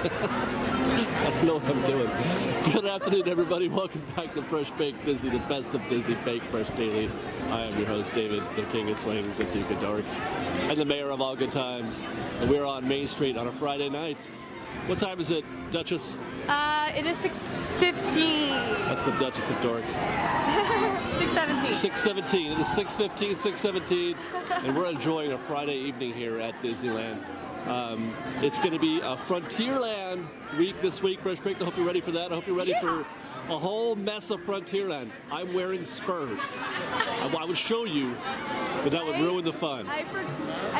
I don't know what I'm doing. Good afternoon, everybody. Welcome back to Fresh Baked Disney, the best of Disney Baked Fresh Daily. I am your host, David, the King of Swing, the Duke of Dark, and the Mayor of all good times. And we're on Main Street on a Friday night. What time is it, Duchess? It is 6:15. That's the Duchess of Dork. 6:17. 6:17. It is 6:15, 6:17, and we're enjoying a Friday evening here at Disneyland. It's going to be a Frontierland week this week. Fresh Baked, I hope you're ready for that. I hope you're ready for a whole mess of Frontierland. I'm wearing spurs. I would show you, but that would ruin the fun. I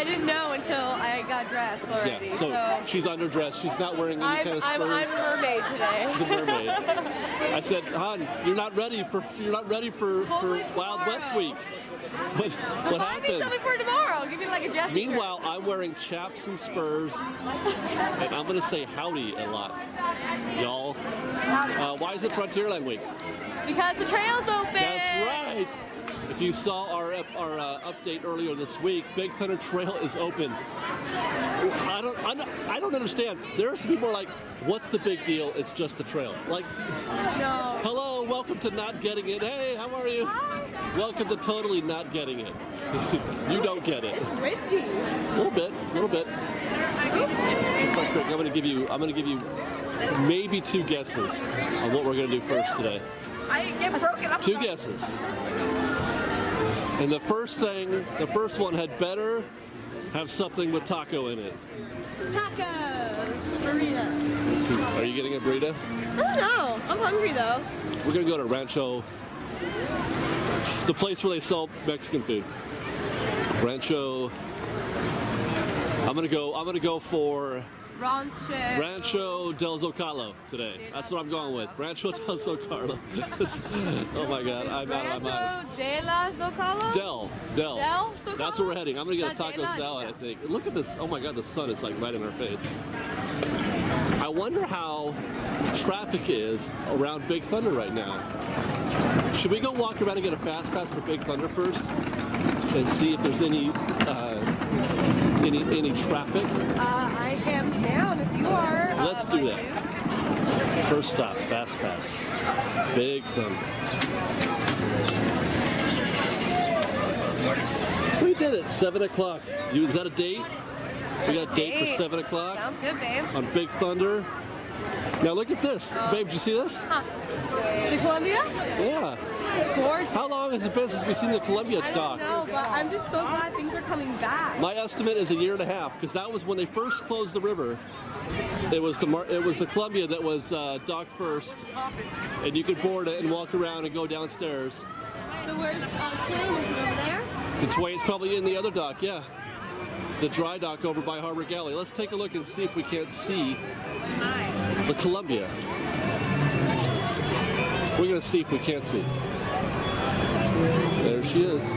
didn't know until I got dressed already. Yeah, so she's underdressed. She's not wearing any kind of spurs. I'm a mermaid today. She's a mermaid. I said, hon, you're not ready for Wild West week. What Buy happened? me something for tomorrow. I'll give you like a Jessie Meanwhile, I'm wearing chaps and spurs, and I'm going to say howdy a lot, y'all. Why is it Frontierland week? Because the trail's open. That's right. If you saw our update earlier this week, Big Thunder Trail is open. I don't understand. There are some people who are like, what's the big deal? It's just the trail. Like, no. Hello, welcome to Not Getting It. Hey, how are you? Hi. Welcome to Totally Not Getting It. You don't get it. It's windy. A little bit. So first break, I'm gonna give you maybe two guesses on what we're gonna do first today. I get broken up. Two guesses. And the first one had better have something with taco in it. Tacos. Burrito. Are you getting a burrito? I don't know. I'm hungry though. We're gonna go to Rancho, the place where they sell Mexican food. Rancho. I'm gonna go for Rancho del Zocalo today. That's what I'm going with. Rancho del Zocalo. Oh my God, I'm out of my mind. Rancho de la Zocalo? Del Zocalo? That's where we're heading. I'm gonna get a taco salad, I think. Look at this. Oh my God, the sun is like right in our face. I wonder how traffic is around Big Thunder right now. Should we go walk around and get a fast pass for Big Thunder first and see if there's any traffic? I am down if you are. Let's do that. First stop, fast pass. Big Thunder. We did it, 7 o'clock. Is that a date? We got a date for 7 o'clock. Sounds good, babe. On Big Thunder. Now look at this. Babe, did you see this? Huh. To Columbia? Yeah. It's gorgeous. How long has it been since we've seen the Columbia dock? I don't know, but I'm just so glad things are coming back. My estimate is a year and a half, because that was when they first closed the river. It was the Columbia that was docked first, and you could board it and walk around and go downstairs. So where's Twain? Is it over there? The Twain's probably in the other dock, yeah. The dry dock over by Harbor Galley. Let's take a look and see if we can't see the Columbia. We're going to see if we can't see. There she is.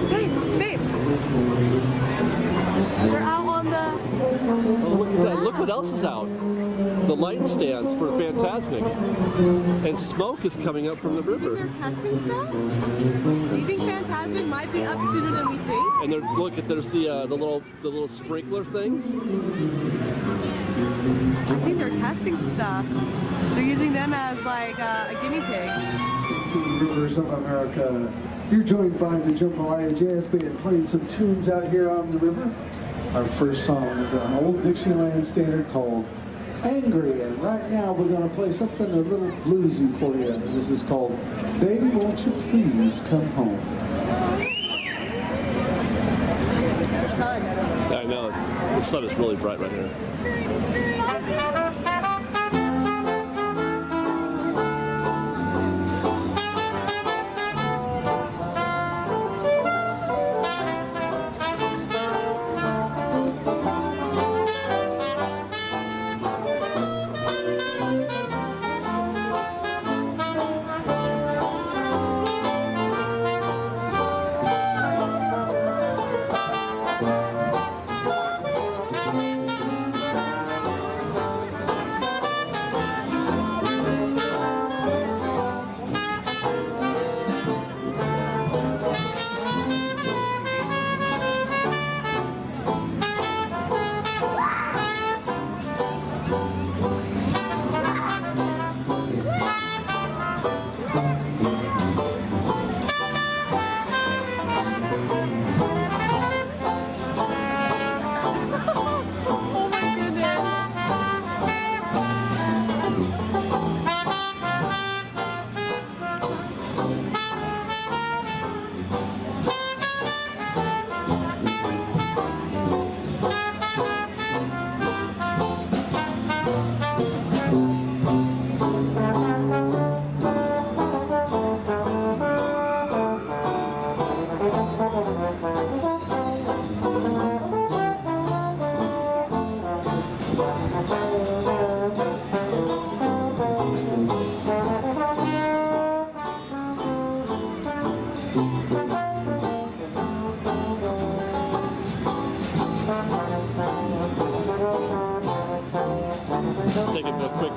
Babe. We're out on the... Oh, look at that. Look what else is out. The light stands for Fantasmic. And smoke is coming up from the river. Do you think they're testing stuff? Do you think Fantasmic might be up sooner than we think? And there's the little sprinkler things. I think they're testing stuff. They're using them as like a guinea pig. Rivers of America. You're joined by the Jambalaya Jazz Band playing some tunes out here on the river. Our first song is an old Dixieland standard called Angry, and right now we're going to play something a little bluesy for you. And this is called Baby Won't You Please Come Home. Sun. I know. The sun is really bright right here.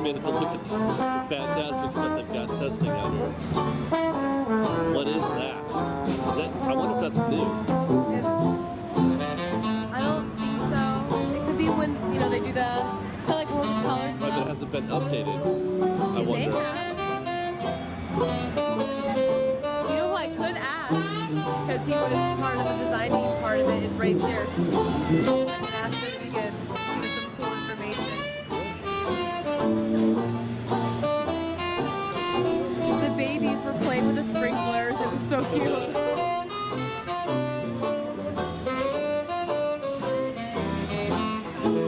minute to look at the fantastic stuff they've got testing out here. What is that? I wonder if that's new. I don't think so. It could be when, they do the kind of like little colors. Maybe it hasn't been updated. I wonder. You know who I could ask, because he was part of the designing part of it, is right there. And ask if he could give us some cool information. The babies were playing with the sprinklers. It was so cute.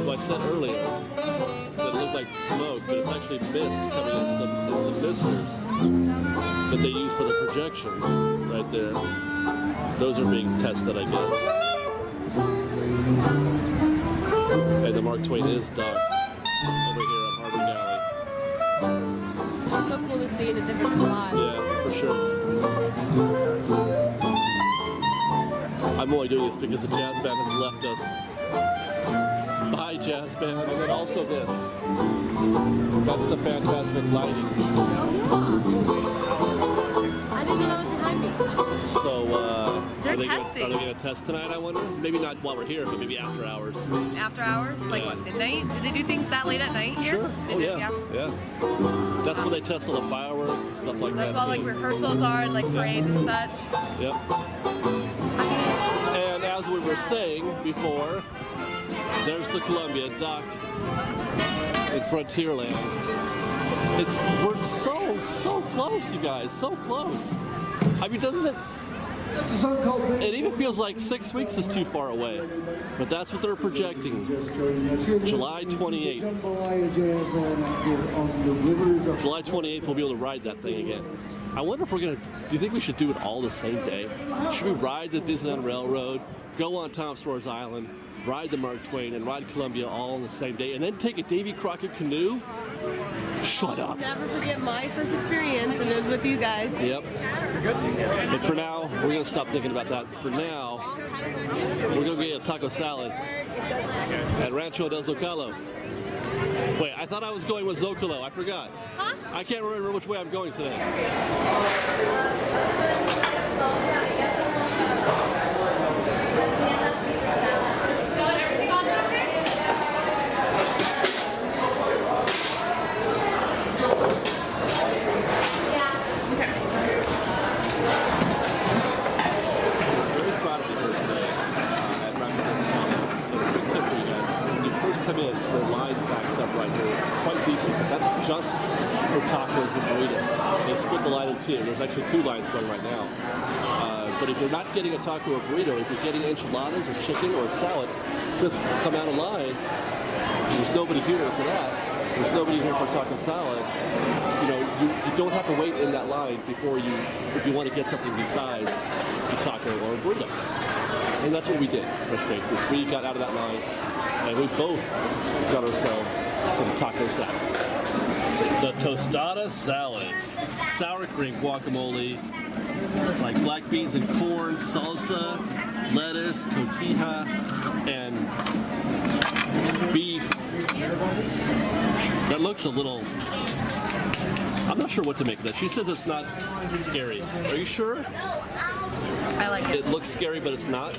So I said earlier that it looked like smoke, but it's actually mist coming in. It's the misters that they use for the projections right there. Those are being tested, I guess. And the Mark Twain is docked over here on Harbor Galley. It's so cool to see in a different spot. Yeah, for sure. I'm only doing this because the jazz band has left us. Bye, jazz band. And then also this. That's the Fantasmic lighting. I didn't know that was behind me. So, They're are they testing. going to test tonight, I wonder? Maybe not while we're here, but maybe after hours. After hours? Like Yeah. what, midnight? Did they do things that late at night here? Sure. They Oh, do, yeah. Yeah. That's where they test all the fireworks and stuff like That's that. what like rehearsals are and like parades and such. Yep. And as we were saying before, there's the Columbia docked in Frontierland. We're so close, you guys, so close. I mean, doesn't it? That's a song called It even feels like 6 weeks is too far away, but that's what they're projecting. Just joining us here. July 28th. Jambalaya Jazz Band out here on the rivers of July 28th, we'll be able to ride that thing again. I wonder if do you think we should do it all the same day? Should we ride the Disneyland Railroad, go on Tom Sawyer's Island, ride the Mark Twain, and ride Columbia all on the same day, and then take a Davy Crockett canoe? Shut up. Never forget my first experience, and it was with you guys. Yep. But for now, we're going to stop thinking about that. For now, we're going to get a taco salad at Rancho del Zocalo. Wait, I thought I was going with Zocalo. I forgot. Huh? I can't remember which way I'm going today. Very proud of you here today at Rancho del Zocalo. A quick tip for you guys. When you first come in, the line backs up right here quite deeply, but that's just for tacos and burritos. They split the line in two. There's actually two lines going right now. But if you're not getting a taco or burrito, if you're getting enchiladas or chicken or a salad, just come out of line. There's nobody here for that. There's nobody here for taco salad. You don't have to wait in that line if you want to get something besides a taco or a burrito. And that's what we did, Fresh Baked, is we got out of that line and we both got ourselves some taco salads. The tostada salad, sour cream guacamole, like black beans and corn, salsa, lettuce, cotija, and beef. That looks a little... I'm not sure what to make of that. She says it's not scary. Are you sure? I like it. It looks scary, but it's not?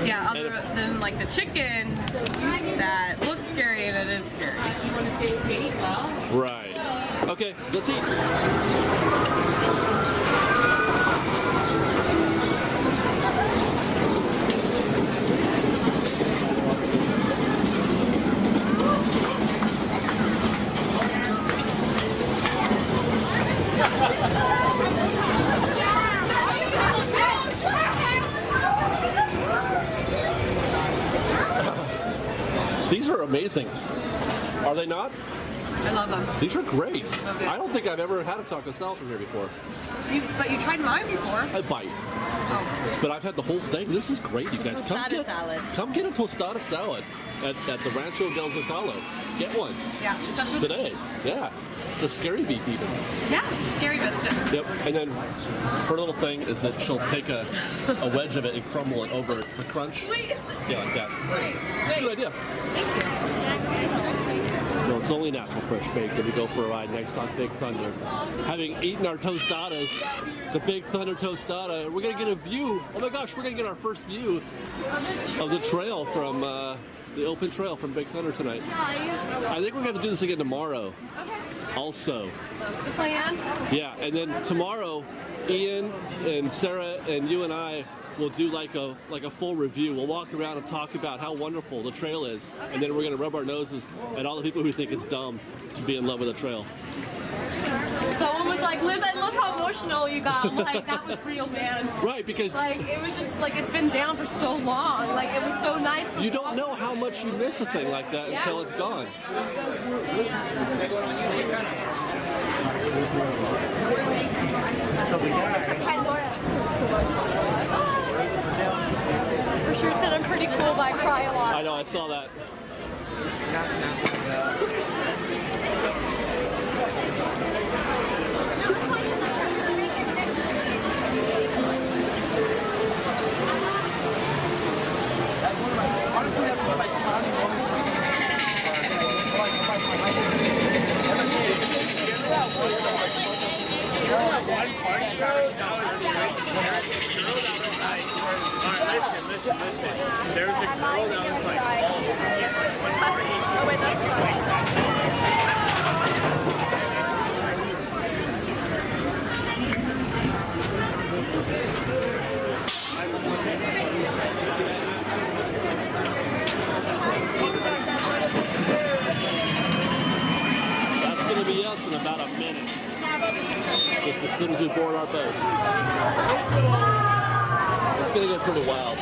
Yeah, other than like the chicken that looks scary and it is scary. You want to stay with me? Right. Okay, let's eat. These are amazing. Are they not? I love them. These are great. Okay. I don't think I've ever had a taco salad from here before. But you tried mine before. A bite. Oh. But I've had the whole thing. This is great, you guys. Tostada salad. Come get a tostada salad at the Rancho del Zocalo. Get one Yeah, especially today. Yeah. The scary beef even. Yeah, scary but it's good. Yep. And then her little thing is that she'll take a wedge of it and crumble it over the crunch. Wait. Yeah, like that. It's a good idea. Thank you. No, It's only natural fresh baked that we go for a ride next on Big Thunder. Having eaten our tostadas, the Big Thunder tostada, we're gonna get a view. Oh my gosh, we're gonna get our first view of the trail from the open trail from Big Thunder tonight. I think we're gonna have to do this again tomorrow. Okay. Also. The plan? Yeah, and then tomorrow, Ian and Sara and you and I will do like a full review. We'll walk around and talk about how wonderful the trail is, and then we're gonna rub our noses at all the people who think it's dumb to be in love with the trail. Someone was like, Liz, I love how emotional you got. I'm like, that was real, man. Right, because like it was just like it's been down for so long. Like it was so nice. You don't know how much you miss a thing like that until it's gone. For sure said I'm pretty cool, but I cry a lot. I know, I saw that. Listen. There was a girl that was like, Oh wait, that's fine. That's going to be us in about a minute. Just as soon as we board our boat. It's going to get pretty wild.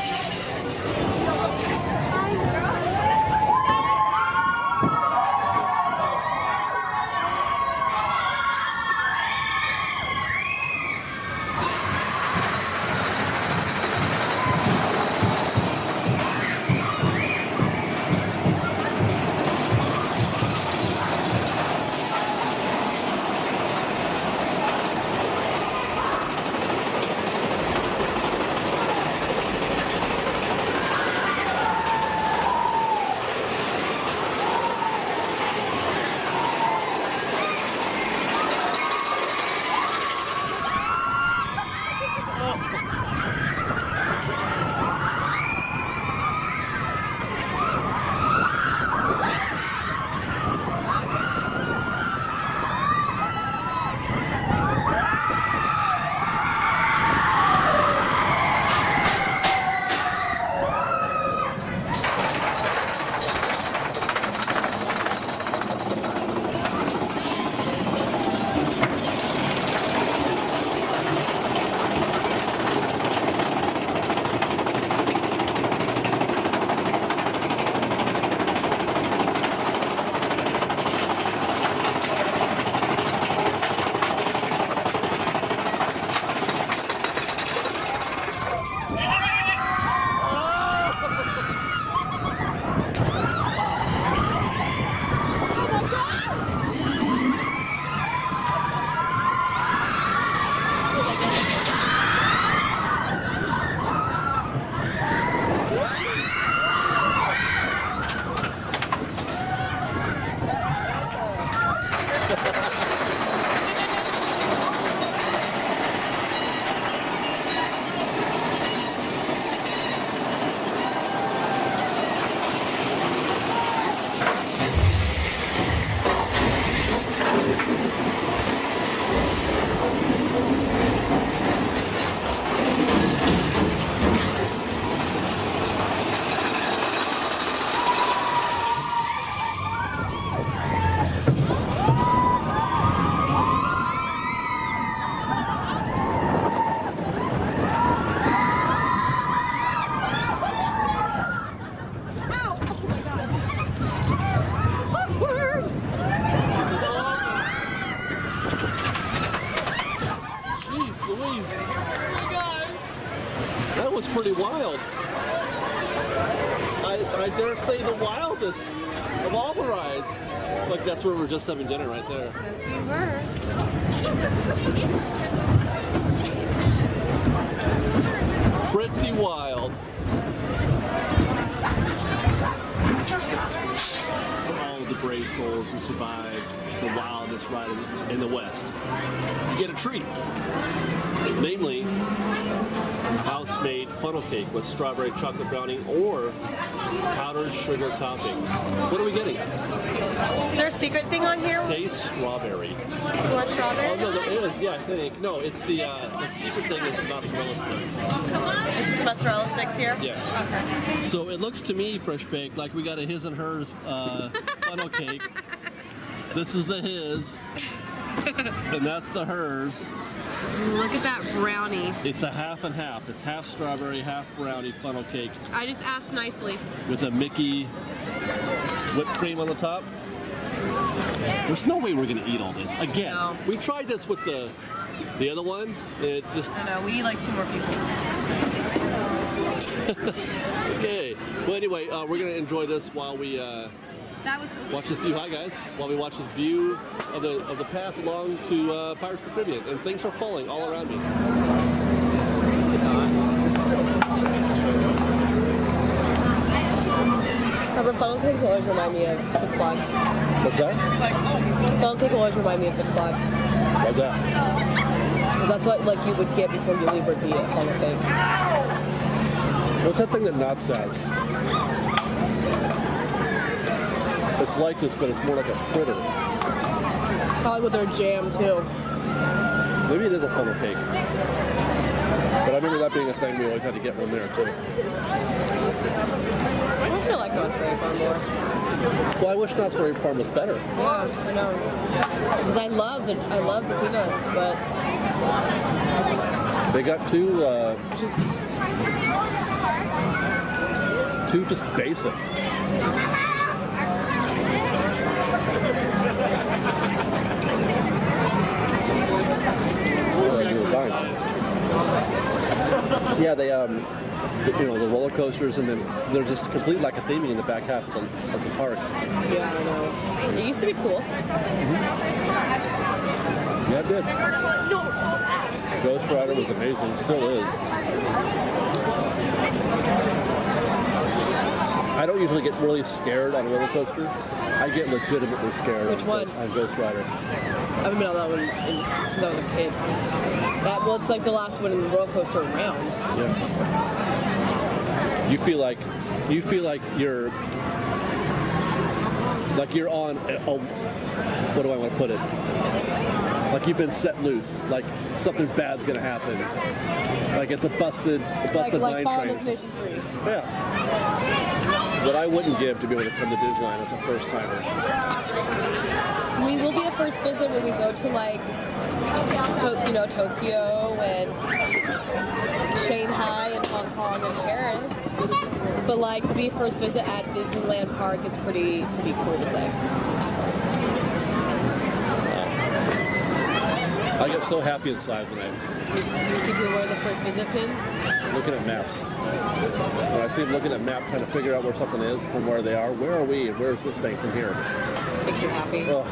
Pretty wild. I dare say the wildest of all the rides. Look, that's where we're just having dinner right there. Yes, we were. Pretty wild. All of the brave souls who survived the wildest ride in the West get a treat. Namely, house-made funnel cake with strawberry chocolate brownie or powdered sugar topping. What are we getting? Is there a secret thing on here? Say strawberry. You want strawberry? Oh, no, there is. Yeah, I think. No, it's the secret thing is mozzarella sticks. It's just the mozzarella sticks here? Yeah. Okay. So it looks to me, Fresh Baked, like we got a his and hers funnel cake. This is the his, and that's the hers. Look at that brownie. It's a half and half. It's half strawberry, half brownie funnel cake I just asked nicely. with a Mickey whipped cream on the top. There's no way we're gonna eat all this. Again, No. we tried this with the other one. It just I know, we need like 2 more people. okay. Well, anyway, we're gonna enjoy this while we That was watch this view. Hi guys. While we watch this view of the path along to Pirates of the Caribbean, and things are falling all around me. funnel cakes always remind me of Six Flags. What's that? Funnel cake always remind me of Six Flags. What's that? Because that's what like you would get before you leave would be a funnel cake. What's that thing that Knox has? It's like this, but it's more like a fritter. Probably with their jam too. Maybe it is a funnel cake. But I remember that being a thing we always had to get one there too. I wish I liked Knott's Berry Farm more. Well, I wish Knott's Berry Farm was better. Yeah, I know. Because I love the peanuts, but They got too just basic. Yeah, they the roller coasters, and then they're just complete lack of theming in the back half of the park. yeah, I know. It used to be cool. Yeah, it did. Ghost Rider was amazing, still is. I don't usually get really scared on a roller coaster. I get legitimately scared Which one? On Ghost Rider. I haven't been on that one since I was a kid. Well, it's like the last one in the roller coaster around. Yeah. You feel like you're on what do I want to put it? Like you've been set loose. Like something bad's gonna happen. Like it's a busted Like mine Final train. Destination 3. Yeah. What I wouldn't give to be able to come to Disneyland as a first timer. We will be a first visit when we go to like Tokyo and Shanghai and Hong Kong and Paris. But like to be first visit at Disneyland Park is pretty cool to say. I get so happy inside when You see people wear the first visit pins. looking at maps. When I see them looking at maps, trying to figure out where something is from where they are. Where are we? Where's this thing from here? Makes you happy. Oh.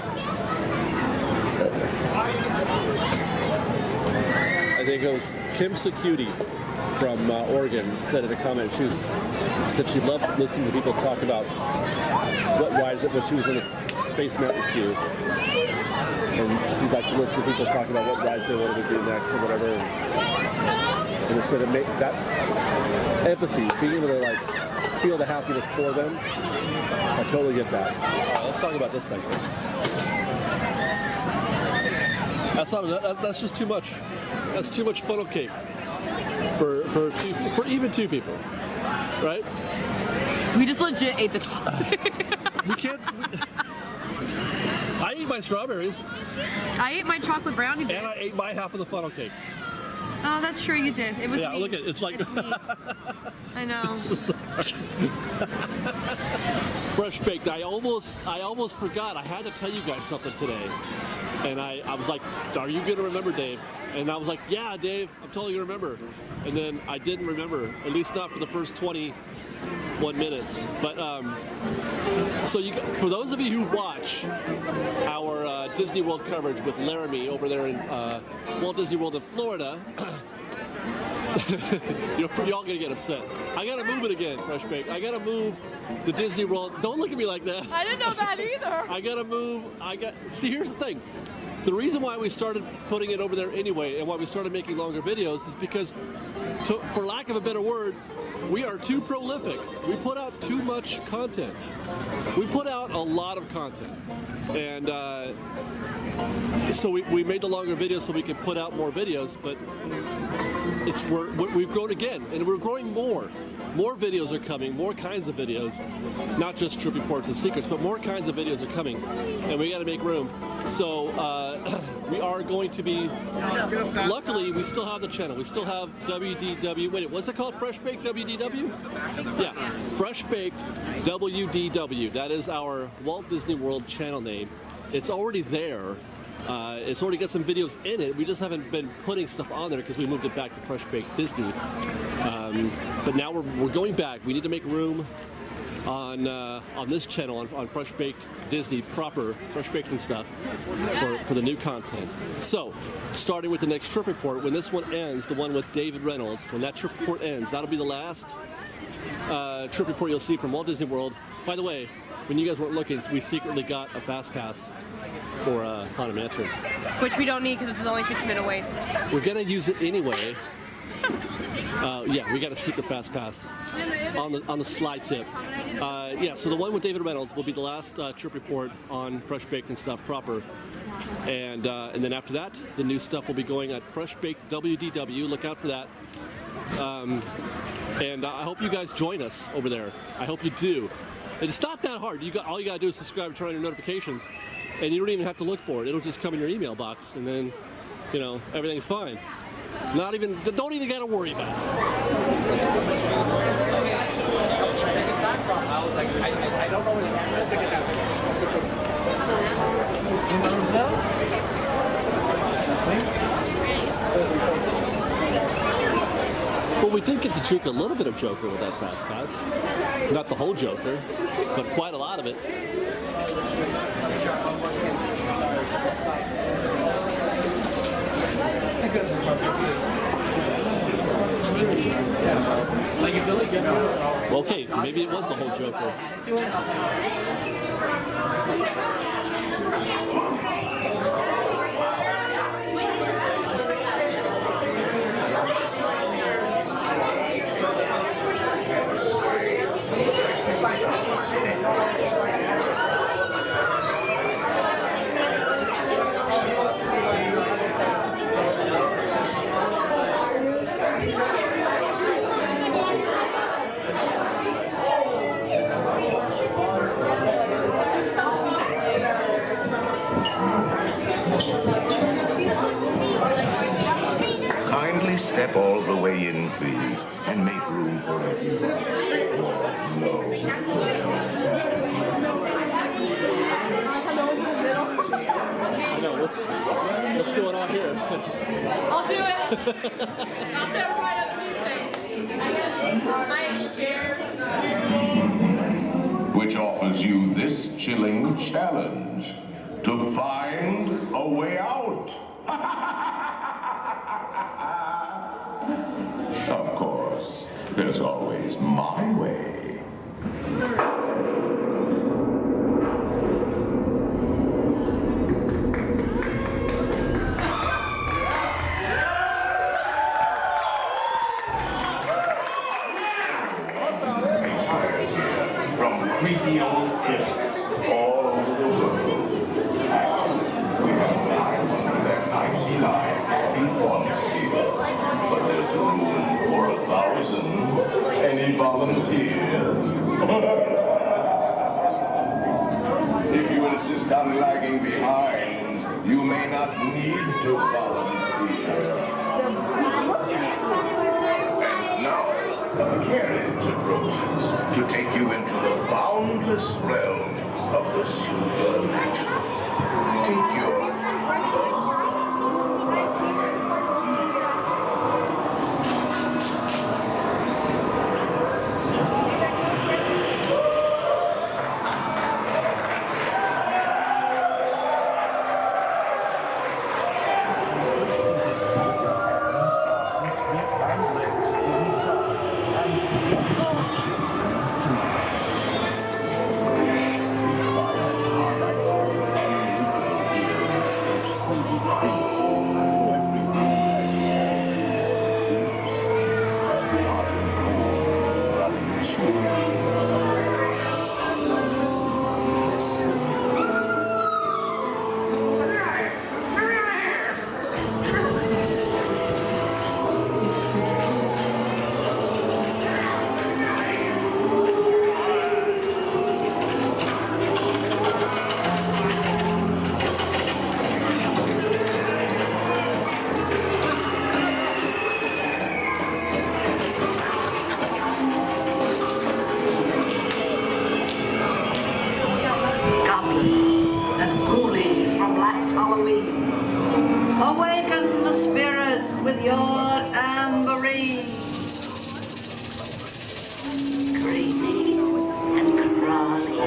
I think it was Kim Security from Oregon said in a comment, she said she loved listening to people talk about what rides when she was in the Space Mountain queue. And she'd like to listen to people talk about what rides they wanted to do next or whatever. And it said it made that empathy, being able to like feel the happiness for them. I totally get that. Let's talk about this thing first. That's just too much. That's too much funnel cake for even 2 people, right? We just legit ate the top. We can't. I ate my strawberries I ate my chocolate brownie bits. and I ate my half of the funnel cake. Oh, that's true, you did. It was Yeah, me. look at it. It's like me. I know. Fresh baked. I almost forgot. I had to tell you guys something today. And I was like, are you going to remember, Dave? And I was like, yeah, Dave, I'm totally going to remember. And then I didn't remember, at least not for the first 21 minutes. But so for those of you who watch our Disney World coverage with Laramie over there in Walt Disney World in Florida, you're all going to get upset. I gotta move it again, Fresh Baked. I gotta move the Disney World. Don't look at me like that. I didn't know that either. I gotta move. See, here's the thing. The reason why we started putting it over there anyway, and why we started making longer videos, is because, for lack of a better word, we are too prolific. We put out too much content. We put out a lot of content, and so we made the longer videos so we could put out more videos. But we've grown again, and we're growing more. More videos are coming, more kinds of videos, not just trip reports and secrets, but more kinds of videos are coming, and we got to make room. So we are going to be. Luckily, we still have the channel. We still have WDW. Wait, what's it called? Fresh Baked WDW? Yeah, Fresh Baked WDW. That is our Walt Disney World channel name. It's already there. It's already got some videos in it. We just haven't been putting stuff on there because we moved it back to Fresh Baked Disney. But now we're going back. We need to make room on this channel on Fresh Baked Disney proper, Fresh Baked and stuff for the new content. So, starting with the next trip report, when this one ends, the one with David Reynolds, when that trip report ends, that'll be the last trip report you'll see from Walt Disney World. By the way, when you guys weren't looking, we secretly got a fast pass for Haunted Mansion. Which we don't need because it's only 15-minute wait. We're gonna use it anyway. Yeah, we got a secret fast pass on the slide tip. Yeah, so the one with David Reynolds will be the last trip report on Fresh Baked and stuff proper, and then after that, the new stuff will be going at Fresh Baked WDW. Look out for that. And I hope you guys join us over there. I hope you do. It's not that hard. All you gotta do is subscribe and turn on your notifications, and you don't even have to look for it. It'll just come in your email box, and then, everything's fine. Don't even gotta worry about it. I don't know what it Well, we did get to juke a little bit of Joker with that fast pass. Not the whole Joker, but quite a lot of it. Okay, maybe it was the whole Joker. Kindly step all the way in, please, and make room for everyone. No. I know, what's going on here? I'll do it. I'll stand right underneath it. I am scared. Which offers you this chilling challenge to find a way out. Of course, there's always my way. From creepy old pits all over the world. Actually, we have 999 happy thoughts here, but there's room for 1,000. Any volunteers? If you insist on lagging behind, you may not need to volunteer. And now, a carriage approaches to take you into the boundless realm of the supernatural. Take your Feet and legs inside, and goblins and ghoulies from last Halloween. Awaken the spirits with your tambourine. Creepies and crawlies.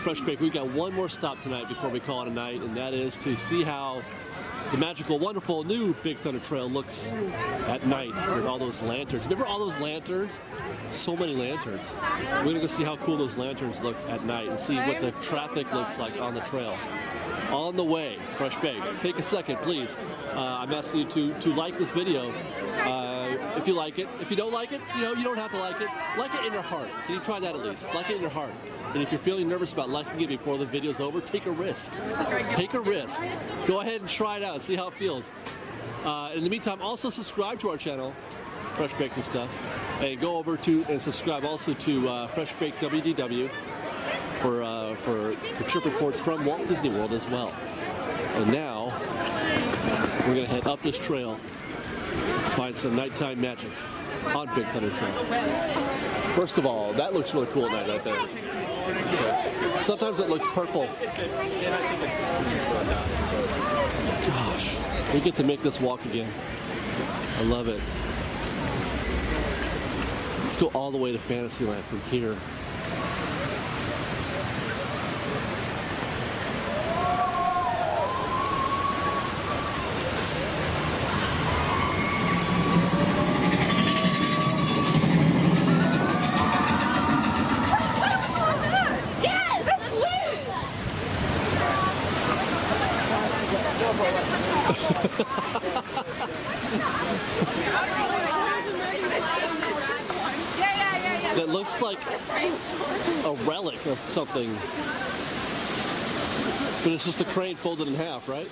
Fresh Bake, we've got one more stop tonight before we call it a night, and that is to see how the magical, wonderful new Big Thunder Trail looks at night with all those lanterns. Remember all those lanterns? So many lanterns. We're gonna go see how cool those lanterns look at night and see what the traffic looks like on the trail. On the way, Fresh Bake, take a second, please. I'm asking you to like this video. If you like it. If you don't like it, you don't have to like it. Like it in your heart. Can you try that at least? Like it in your heart. And if you're feeling nervous about liking it before the video's over, take a risk. Take a risk. Go ahead and try it out. See how it feels. In the meantime, also subscribe to our channel, Fresh Bake and Stuff. And go over to and subscribe also to Fresh Bake WDW for trip reports from Walt Disney World as well. And now, we're going to head up this trail, find some nighttime magic on Big Thunder Trail. First of all, that looks really cool at night right there. Sometimes it looks purple. Gosh, we get to make this walk again. I love it. Let's go all the way to Fantasyland from here. That looks like a relic of something, but it's just a crane folded in half, right?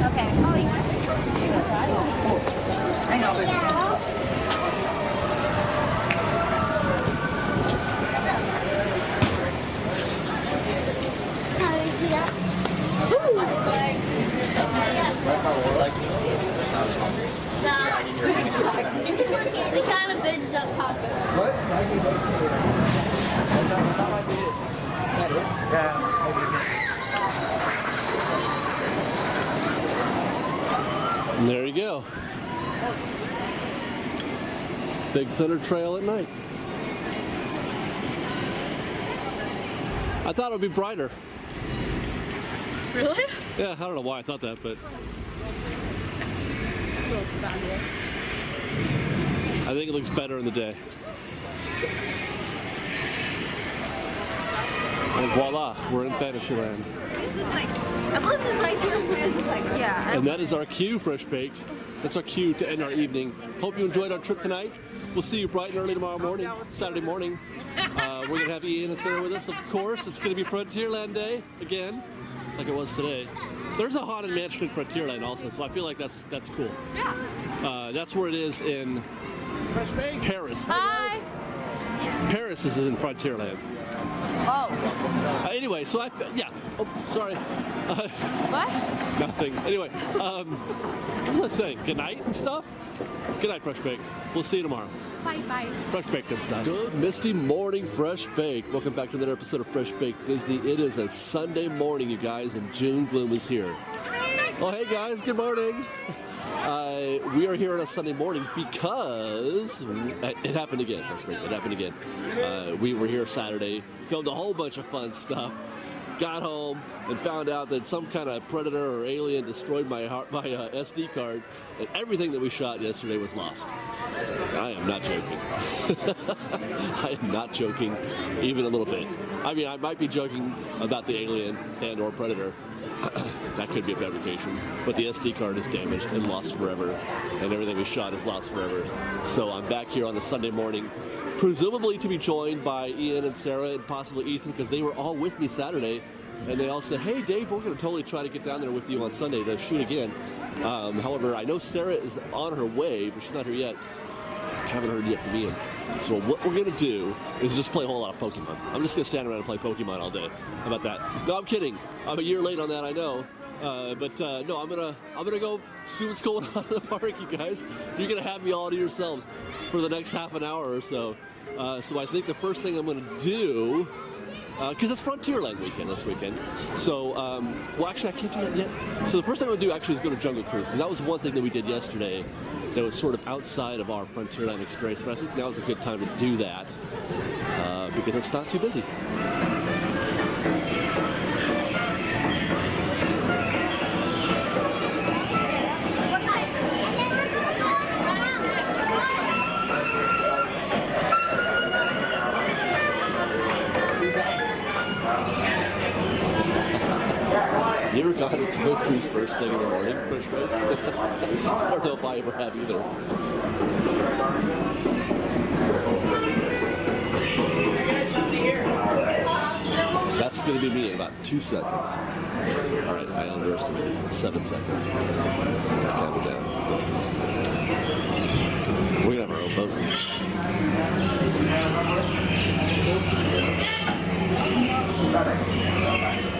Okay. Oh, yeah. I know. on top of it. What? Is that it? Yeah. And there you go. Big Thunder Trail at night. I thought it would be brighter. Really? Yeah, I don't know why I thought that, but So it's about here. I think it looks better in the day. And voila, we're in Fantasyland. This is like, I believe this right here. This is like, yeah. And that is our cue, Fresh Baked. That's our cue to end our evening. Hope you enjoyed our trip tonight. We'll see you bright and early tomorrow morning, Saturday morning. We're going to have Ian and Sara with us, of course. It's going to be Frontierland Day again, like it was today. There's a haunted mansion in Frontierland also, so I feel like that's cool. Yeah. That's where it is in Paris. Hi. Paris is in Frontierland. Oh. Anyway, so yeah. Oh, sorry. What? Nothing. Anyway, what was I saying? Good night and stuff? Good night, Fresh Baked. We'll see you tomorrow. Bye. Fresh Baked and stuff. Good misty morning, Fresh Baked. Welcome back to another episode of Fresh Baked Disney. It is a Sunday morning, you guys, and June gloom is here. Oh, hey guys, good morning. We are here on a Sunday morning because it happened again, Fresh Baked. It happened again. We were here Saturday, filmed a whole bunch of fun stuff. Got home and found out that some kind of predator or alien destroyed my SD card, and everything that we shot yesterday was lost. I am not joking. I am not joking even a little bit. I mean, I might be joking about the alien and or predator. That could be a fabrication. But the SD card is damaged and lost forever, and everything we shot is lost forever. So I'm back here on the Sunday morning, presumably to be joined by Ian and Sara and possibly Ethan, because they were all with me Saturday, and they all said, hey Dave, we're going to totally try to get down there with you on Sunday to shoot again. However, I know Sara is on her way, but she's not here yet. I haven't heard yet from Ian. So what we're going to do is just play a whole lot of Pokemon. I'm just going to stand around and play Pokemon all day. How about that? No, I'm kidding. I'm a year late on that, I know. No, I'm gonna go see what's going on in the park, you guys. You're gonna have me all to yourselves for the next half an hour or so. So I think the first thing I'm gonna do, because it's Frontierland weekend this weekend. So, well, actually, I can't do that yet. So the first thing I'm gonna do actually is go to Jungle Cruise, because that was one thing that we did yesterday that was sort of outside of our Frontierland experience. But I think now is a good time to do that because it's not too busy. You ever gone to go cruise first thing in the morning, Fresh Baked? I don't know if I ever have either. That's going to be me in about 2 seconds. All right, I underestimated. 7 seconds. Let's count it down. We're going to have our own boat.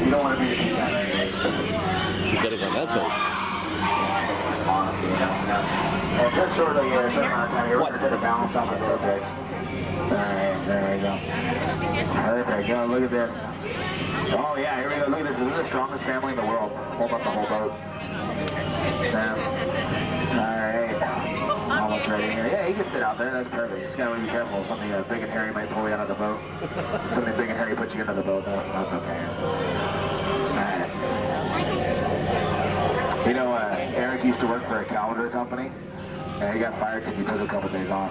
You don't want to be a team guy. You gotta go on that boat. Well, just shortly here, a certain amount of time, you're going to try to balance off the subject. Alright, there we go. There we go, look at this. Oh yeah, here we go, look at this. This is the strongest family in the world. Hold up the whole boat. Alright. Almost ready here. Yeah, you can sit out there, that's perfect. You just gotta be careful. Something big and hairy might pull you out of the boat. Something big and hairy puts you into the boat, that's okay. Alright. You know, Eric used to work for a calendar company, and he got fired because he took a couple days off.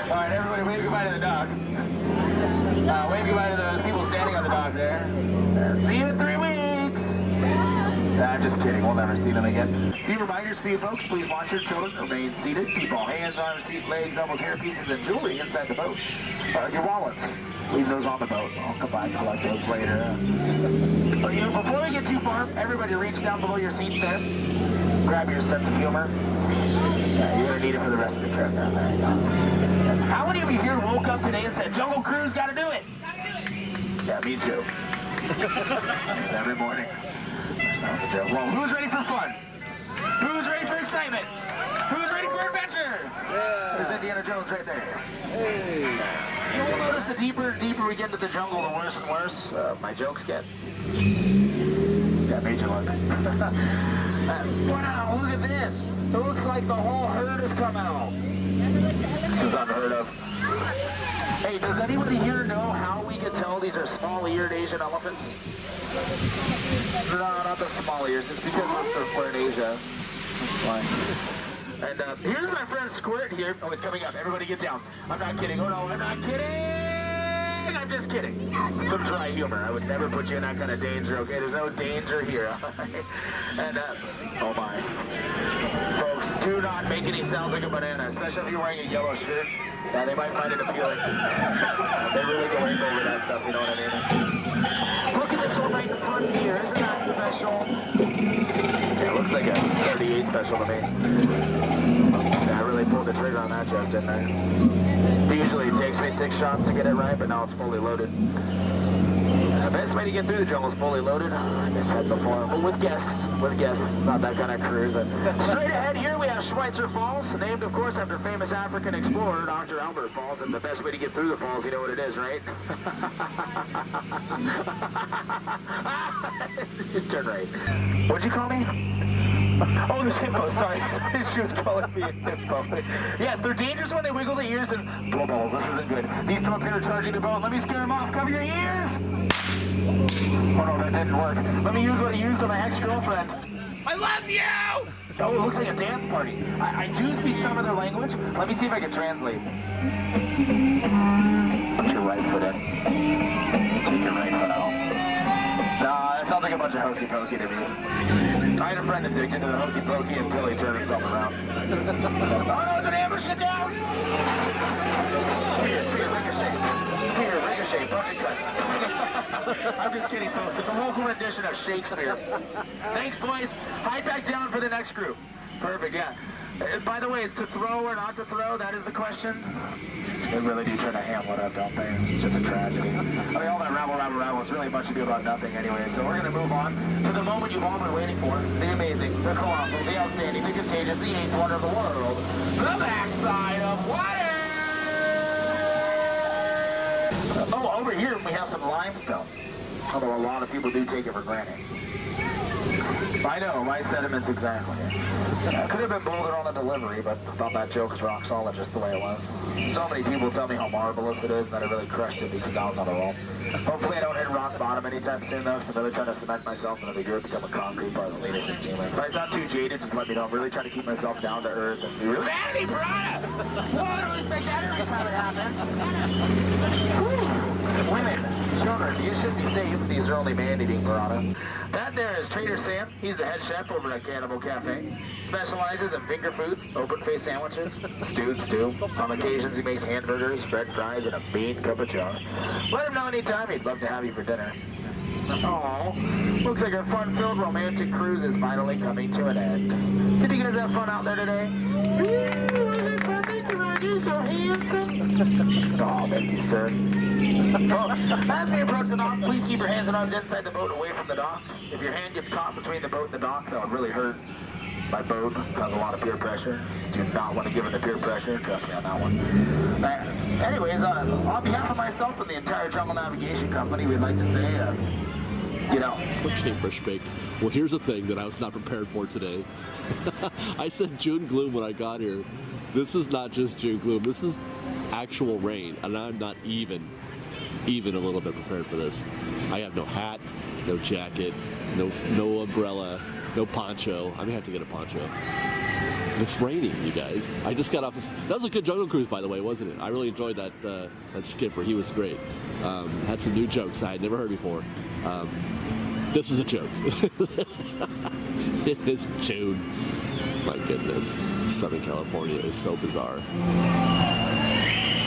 Alright, everybody wave goodbye to the dog. Wave goodbye to those people standing on the dock there. See you in 3 weeks! I'm just kidding, we'll never see them again. A few reminders for you folks, please watch your children, remain seated, keep all hands, arms, feet, legs, elbows, hair pieces, and jewelry inside the boat. Your wallets, leave those on the boat. I'll come by and collect those later. But you know, before we get too far, everybody reach down below your seats there. Grab your sense of humor. Yeah, you're gonna need it for the rest of the trip. There you go. How many of you here woke up today and said, Jungle Cruise, gotta do it? Yeah, me too. Every morning. That was a joke. Well, who's ready for fun? Who's ready for excitement? Who's ready for more adventure! Yeah. There's Indiana Jones right there. Hey. You will notice the deeper and deeper we get into the jungle, the worse and worse my jokes get. Yeah, major luck. Wow, look at this. It looks like the whole herd has come out. This is unheard of. Hey, does anybody here know how we can tell these are small-eared Asian elephants? No, not the small ears. It's because we're in Asia. Why? And here's my friend Squirt here. Oh, he's coming up. Everybody get down. I'm not kidding. Oh, no, I'm not kidding. I'm just kidding. Some dry humor. I would never put you in that kind of danger, okay? There's no danger here. And, oh, my. Folks, do not make any sounds like a banana, especially if you're wearing a yellow shirt. Yeah, they might find it appealing. They really go in over that stuff, you know what I mean? Look at this one right in front here. Isn't that special? Yeah, it looks like a 38 special to me. Yeah, I really pulled the trigger on that joke, didn't I? Usually it takes me 6 shots to get it right, but now it's fully loaded. The best way to get through the jungle is fully loaded. Like I said before, but with guests, not that kind of cruise. And straight ahead here we have Schweitzer Falls, named of course after famous African explorer Dr. Albert Falls. And the best way to get through the falls, you know what it is, right? Turn right. What'd you call me? Oh, there's hippos, sorry. She was calling me a hippo. Yes, they're dangerous when they wiggle the ears and blow balls. This isn't good. These two up here are charging the boat. Let me scare them off. Cover your ears. Oh no, that didn't work. Let me use what I used on my ex-girlfriend. I love you! Oh, it looks like a dance party. I do speak some of their language. Let me see if I can translate. Put your right foot in. Take your right foot out. Nah, that sounds like a bunch of hokey pokey to me. I had a friend addicted to the hokey pokey until he turned himself around. Oh no, it's an ambush, get down! Spear, ricochet. Spear, ricochet, budget cuts. I'm just kidding, folks. It's a local rendition of Shakespeare. Thanks, boys. Hide back down for the next group. Perfect, yeah. By the way, it's to throw or not to throw, that is the question. They really do try to ham it up, don't they? It's just a tragedy. I mean, all that rabble, it's really a bunch of about nothing anyway. So we're going to move on to the moment you've all been waiting for. The amazing, the colossal, the outstanding, the contagious, the eighth wonder of the world. The backside of water! Oh, over here we have some limestone. Although a lot of people do take it for granted. I know, my sentiments exactly. Could have been bolder on the delivery, but I thought that joke was rock solid just the way it was. So many people tell me how marvelous it is that it really crushed it because I was on the roll. Hopefully I don't hit rock bottom anytime soon though, because I'm really trying to cement myself into the group, become a concrete part of the leadership team. If I sound too jaded, just let me know. I'm really trying to keep myself down to earth and be really Mandy Piranha! Whoa, I don't expect that every time it happens. Women, children, you should be safe. These are only man-eating piranha. That there is Trader Sam. He's the head chef over at Cannibal Cafe. Specializes in finger foods, open-faced sandwiches, stewed stew. On occasions, he makes hamburgers, french fries, and a mean cup of jar. Let him know anytime he'd love to have you for dinner. Oh, looks like our fun-filled romantic cruise is finally coming to an end. Did you guys have fun out there today? You're so handsome. Oh, thank you, sir. Well, as we approach the dock, please keep your hands and arms inside the boat, away from the dock. If your hand gets caught between the boat and the dock, that would really hurt. My boat causes a lot of peer pressure. Do not want to give in to peer pressure. Trust me on that one. Anyways, on behalf of myself and the entire Jungle Navigation Company, we'd like to say, get out. Okay, Fresh Baked. Well, here's a thing that I was not prepared for today. I said June gloom when I got here. This is not just June gloom. This is actual rain, and I'm not even a little bit prepared for this. I have no hat, no jacket, no umbrella, no poncho. I may have to get a poncho. It's raining, you guys. I just got off this. That was a good jungle cruise, by the way, wasn't it? I really enjoyed that skipper. He was great. Had some new jokes I had never heard before. This is a joke. It is June. My goodness, Southern California is so bizarre.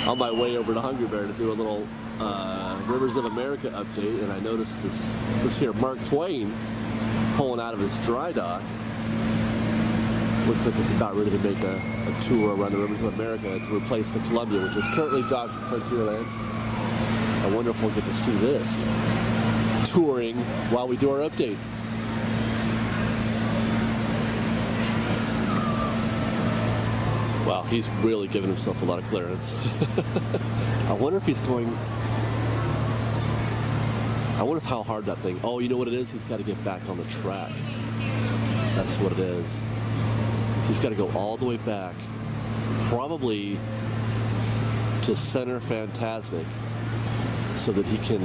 On my way over to Hungry Bear to do a little Rivers of America update, and I noticed this here Mark Twain pulling out of his dry dock. Looks like it's about ready to make a tour around the Rivers of America to replace the Columbia, which is currently docked at Frontierland. I wonder if we'll get to see this touring while we do our update. Wow, he's really giving himself a lot of clearance. I wonder if he's going... I wonder if how hard that thing... Oh, you know what it is? He's got to get back on the track. That's what it is. He's got to go all the way back, probably to center Fantasmic, so that he can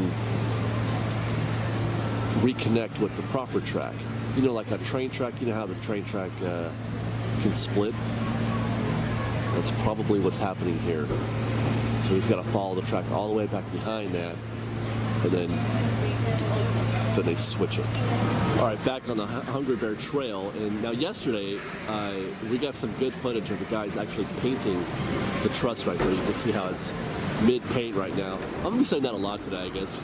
reconnect with the proper track. You know, like a train track, you know how the train track can split? That's probably what's happening here. So he's got to follow the track all the way back behind that, and then they switch it. All right, back on the Hungry Bear Trail, and now yesterday we got some good footage of the guys actually painting the truss right there. You can see how it's mid-paint right now. I'm gonna be saying that a lot today, I guess.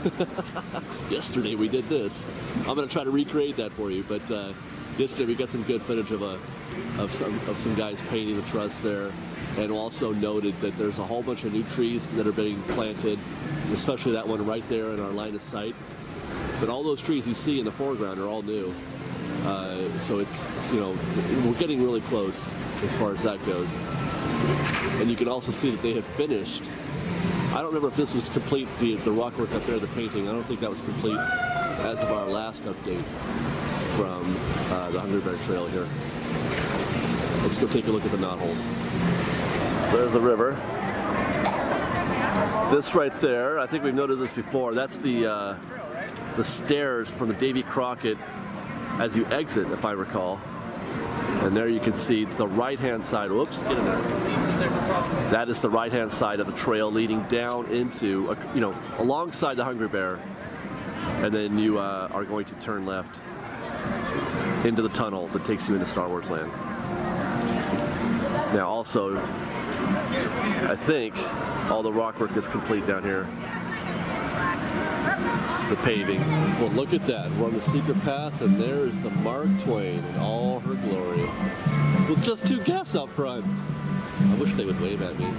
Yesterday we did this. I'm gonna try to recreate that for you, but yesterday we got some good footage of some guys painting the truss there, and also noted that there's a whole bunch of new trees that are being planted, especially that one right there in our line of sight. But all those trees you see in the foreground are all new. So it's, you know, we're getting really close as far as that goes. And you can also see that they have finished. I don't remember if this was complete, the rock work up there, the painting. I don't think that was complete as of our last update from the Hungry Bear Trail here. Let's go take a look at the knotholes. So there's the river. This right there, I think we've noted this before, that's the stairs from the Davy Crockett as you exit, if I recall. And there you can see the right-hand side. Whoops, get in there. That is the right-hand side of the trail leading down into, you know, alongside the Hungry Bear. And then you are going to turn left into the tunnel that takes you into Star Wars Land. Now also, I think all the rock work is complete down here. The paving. Well, look at that. We're on the secret path, and there is the Mark Twain in all her glory, with just two guests up front. I wish they would wave at me.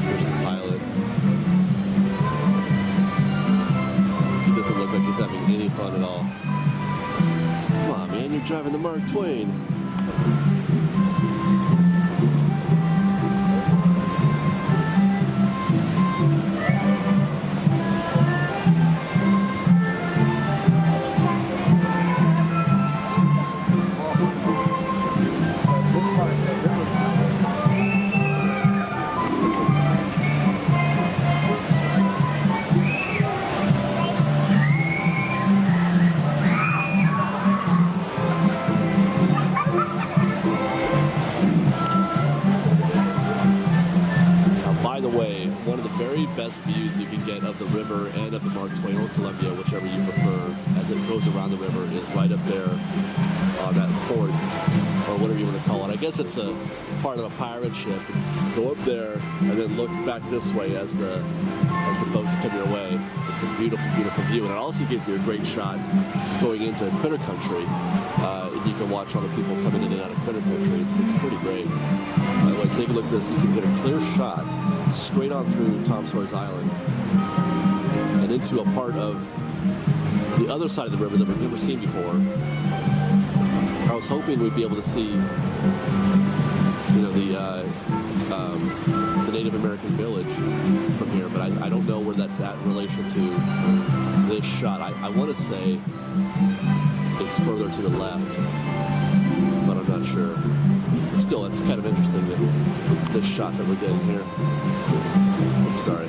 Here's the pilot. He doesn't look like he's having any fun at all. Come on, man, you're driving the Mark Twain. Best views you can get of the river and of the Mark Twain or Columbia, whichever you prefer, as it goes around the river, is right up there on that fort, or whatever you want to call it. I guess it's a part of a pirate ship. Go up there and then look back this way as the boats come your way. It's a beautiful, beautiful view, and it also gives you a great shot going into Critter Country. And you can watch all the people coming in and out of Critter Country. It's pretty great. By the way, take a look at this. You can get a clear shot straight on through Tom Sawyer's Island and into a part of the other side of the river that we've never seen before. I was hoping we'd be able to see, you know, the Native American village from here, but I don't know where that's at in relation to this shot. I want to say it's further to the left, but I'm not sure. But still, it's kind of interesting that this shot that we're getting here. Oops, sorry.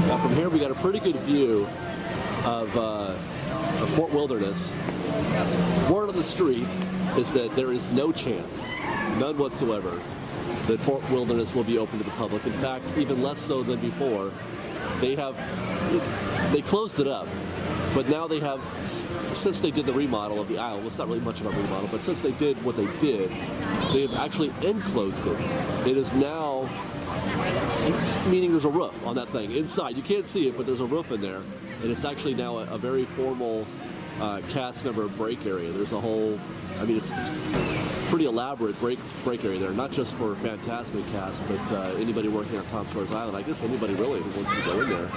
Now from here we got a pretty good view of Fort Wilderness. Word on the street is that there is no chance, none whatsoever, that Fort Wilderness will be open to the public. In fact, even less so than before. They closed it up, but now they have, since they did the remodel of the island, well, it's not really much of a remodel, but since they did what they did, they have actually enclosed it. It is now, meaning there's a roof on that thing inside. You can't see it, but there's a roof in there, and it's actually now a very formal cast member break area. There's a whole, I mean, it's pretty elaborate break area there, not just for Fantasmic cast, but anybody working on Tom Sawyer's Island. I guess anybody really who wants to go in there,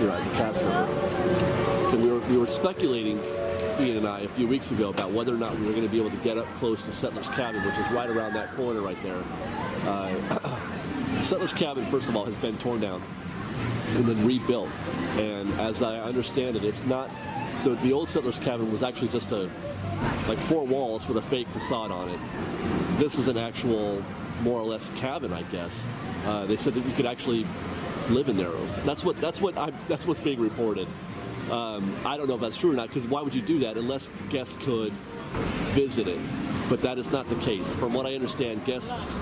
you know, as a cast member. And we we were speculating, Ian and I, a few weeks ago about whether or not we were going to be able to get up close to Settler's Cabin, which is right around that corner right there. Settler's Cabin, first of all, has been torn down and then rebuilt. And as I understand it, it's not, the old Settler's Cabin was actually just like 4 walls with a fake facade on it. This is an actual, more or less, cabin, I guess. They said that you could actually live in there. That's what's being reported. I don't know if that's true or not, because why would you do that unless guests could visit it? But that is not the case. From what I understand, guests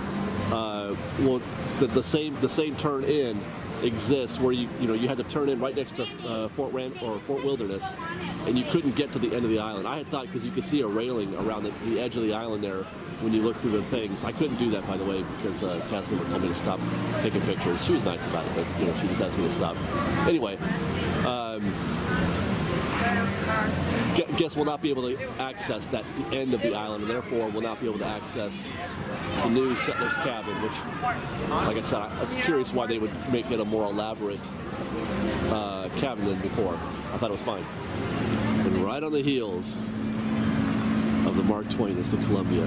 the same turn in exists where you had to turn in right next to Fort Wilderness, and you couldn't get to the end of the island. I had thought because you could see a railing around the edge of the island there when you look through the things. I couldn't do that, by the way, because cast member told me to stop taking pictures. She was nice about it, but she just asked me to stop. Anyway, guests will not be able to access the end of the island, and therefore will not be able to access the new Settler's Cabin, which, like I said, I was curious why they would make it a more elaborate cabin than before. I thought it was fine. And right on the heels of the Mark Twain is the Columbia.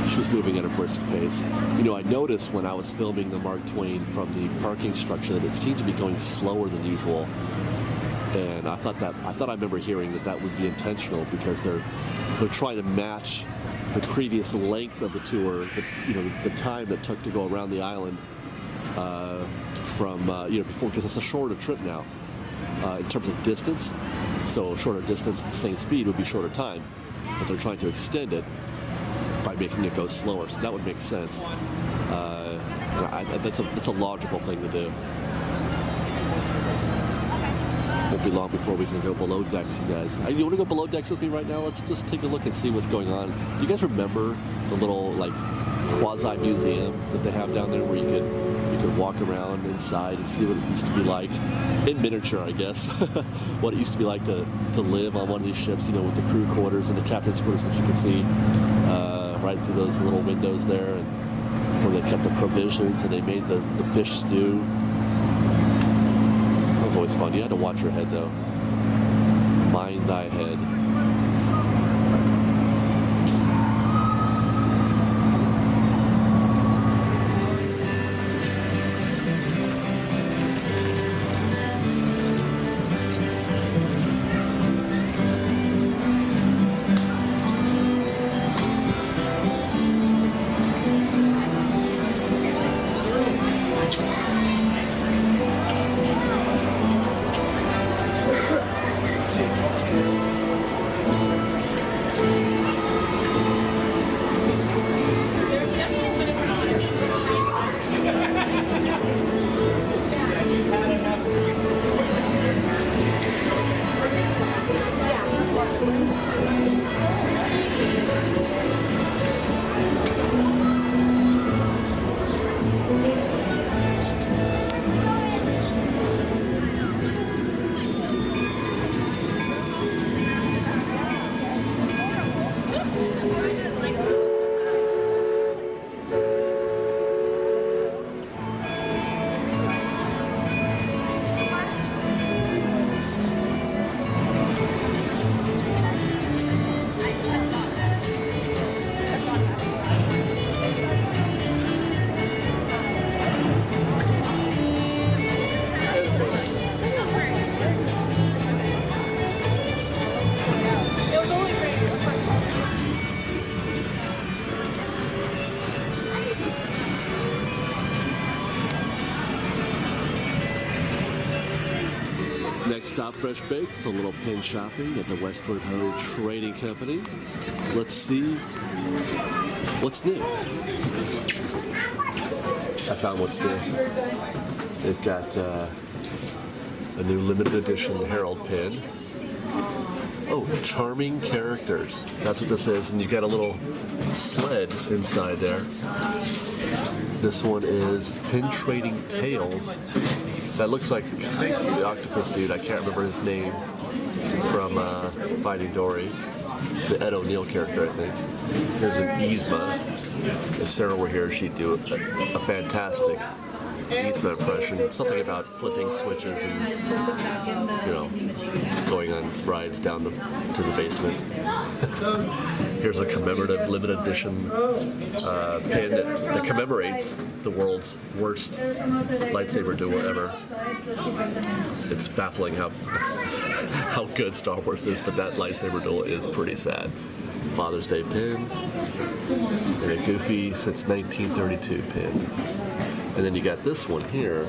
She was moving at a brisk pace. I noticed when I was filming the Mark Twain from the parking structure that it seemed to be going slower than usual. And I thought I remember hearing that would be intentional because they're trying to match the previous length of the tour, the time that took to go around the island from before, because it's a shorter trip now in terms of distance. So shorter distance at the same speed would be shorter time, but they're trying to extend it by making it go slower. So that would make sense. That's a logical thing to do. Won't be long before we can go below decks, you guys. You want to go below decks with me right now? Let's just take a look and see what's going on. You guys remember the little quasi-museum that they have down there where you could walk around inside and see what it used to be like in miniature, I guess. What it used to be like to live on one of these ships, with the crew quarters and the captain's quarters, which you can see right through those little windows there, and where they kept the provisions and they made the fish stew. That was always fun. You had to watch your head, though. Mind thy head. Next stop, Fresh Bakes, a little pin shopping at the Westward Ho Trading Company. Let's see what's new. I found what's new. They've got a new limited edition Herald pin. Oh, charming characters. That's what this is, and you got a little sled inside there. This one is Pin Trading Tales. That looks like the octopus dude. I can't remember his name from Finding Dory. The Ed O'Neill character, I think. Here's an Yzma. If Sarah were here, she'd do a fantastic needs my impression. Something about flipping switches and, you know, going on rides down to the basement. Here's a commemorative limited edition pin that commemorates the world's worst lightsaber duel ever. It's baffling how good Star Wars is, but that lightsaber duel is pretty sad. Father's Day pin and a Goofy since 1932 pin. And then you got this one here,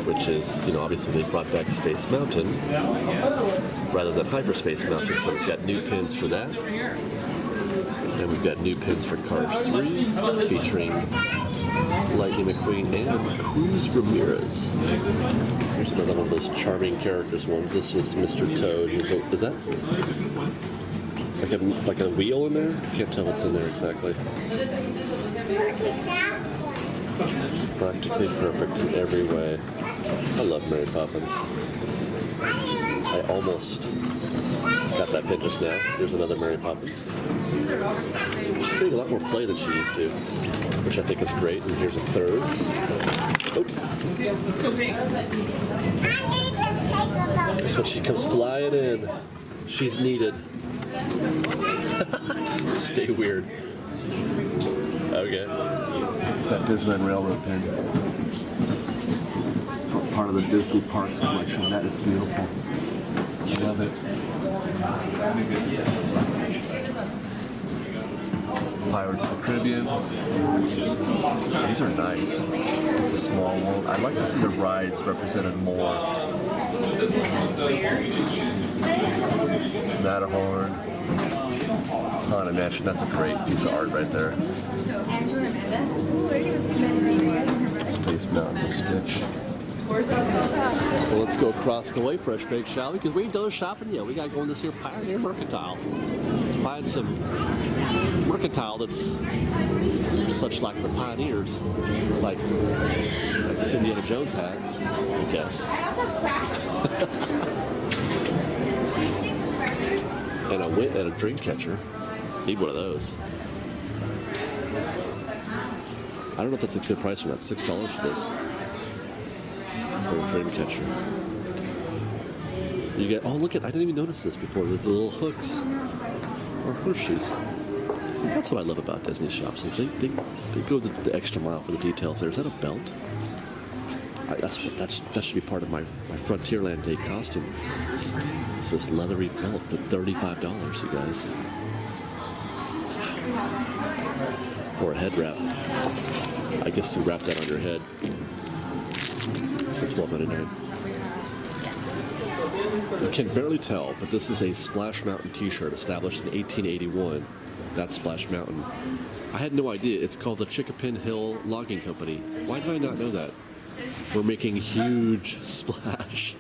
which is, you know, obviously they brought back Space Mountain rather than Hyperspace Mountain, so we've got new pins for that. And we've got new pins for Cars 3 featuring Lightning McQueen and Cruz Ramirez. Here's another one of those charming characters ones. This is Mr. Toad. Is that like a wheel in there? I can't tell what's in there exactly. Practically perfect in every way. I love Mary Poppins. I almost got that pin just now. Here's another Mary Poppins. She's getting a lot more play than she used to, which I think is great. And here's a third. Oh. Let's go pink. That's when she comes flying in. She's needed. Stay weird. Okay. That Disneyland Railroad pin. Part of the Disney Parks collection. That is beautiful. Love it. Pirates of the Caribbean. These are nice. It's a small one. I'd like to see the rides represented more. Matterhorn. Haunted Mansion. That's a great piece of art right there. Space Mountain, the Stitch. Well, let's go across the way, Fresh Bake, shall we? Because we ain't done shopping yet. We got to go in this here Pioneer Mercantile. Find some mercantile that's such like the Pioneers, like this Indiana Jones hat, I guess. and a dream catcher. Need one of those. I don't know if that's a good price or not. $6 for this. For a dream catcher. You get, oh look at, I didn't even notice this before, with the little hooks or horseshoes. That's what I love about Disney shops, is they go the extra mile for the details there. Is that a belt? That should be part of my Frontierland Day costume. It's this leathery belt for $35, you guys. Or a head wrap. I guess you wrap that on your head for $12.99. You can barely tell, but this is a Splash Mountain t-shirt established in 1881. That's Splash Mountain. I had no idea. It's called the Chickapin Hill Logging Company. Why did I not know that? We're making huge splash.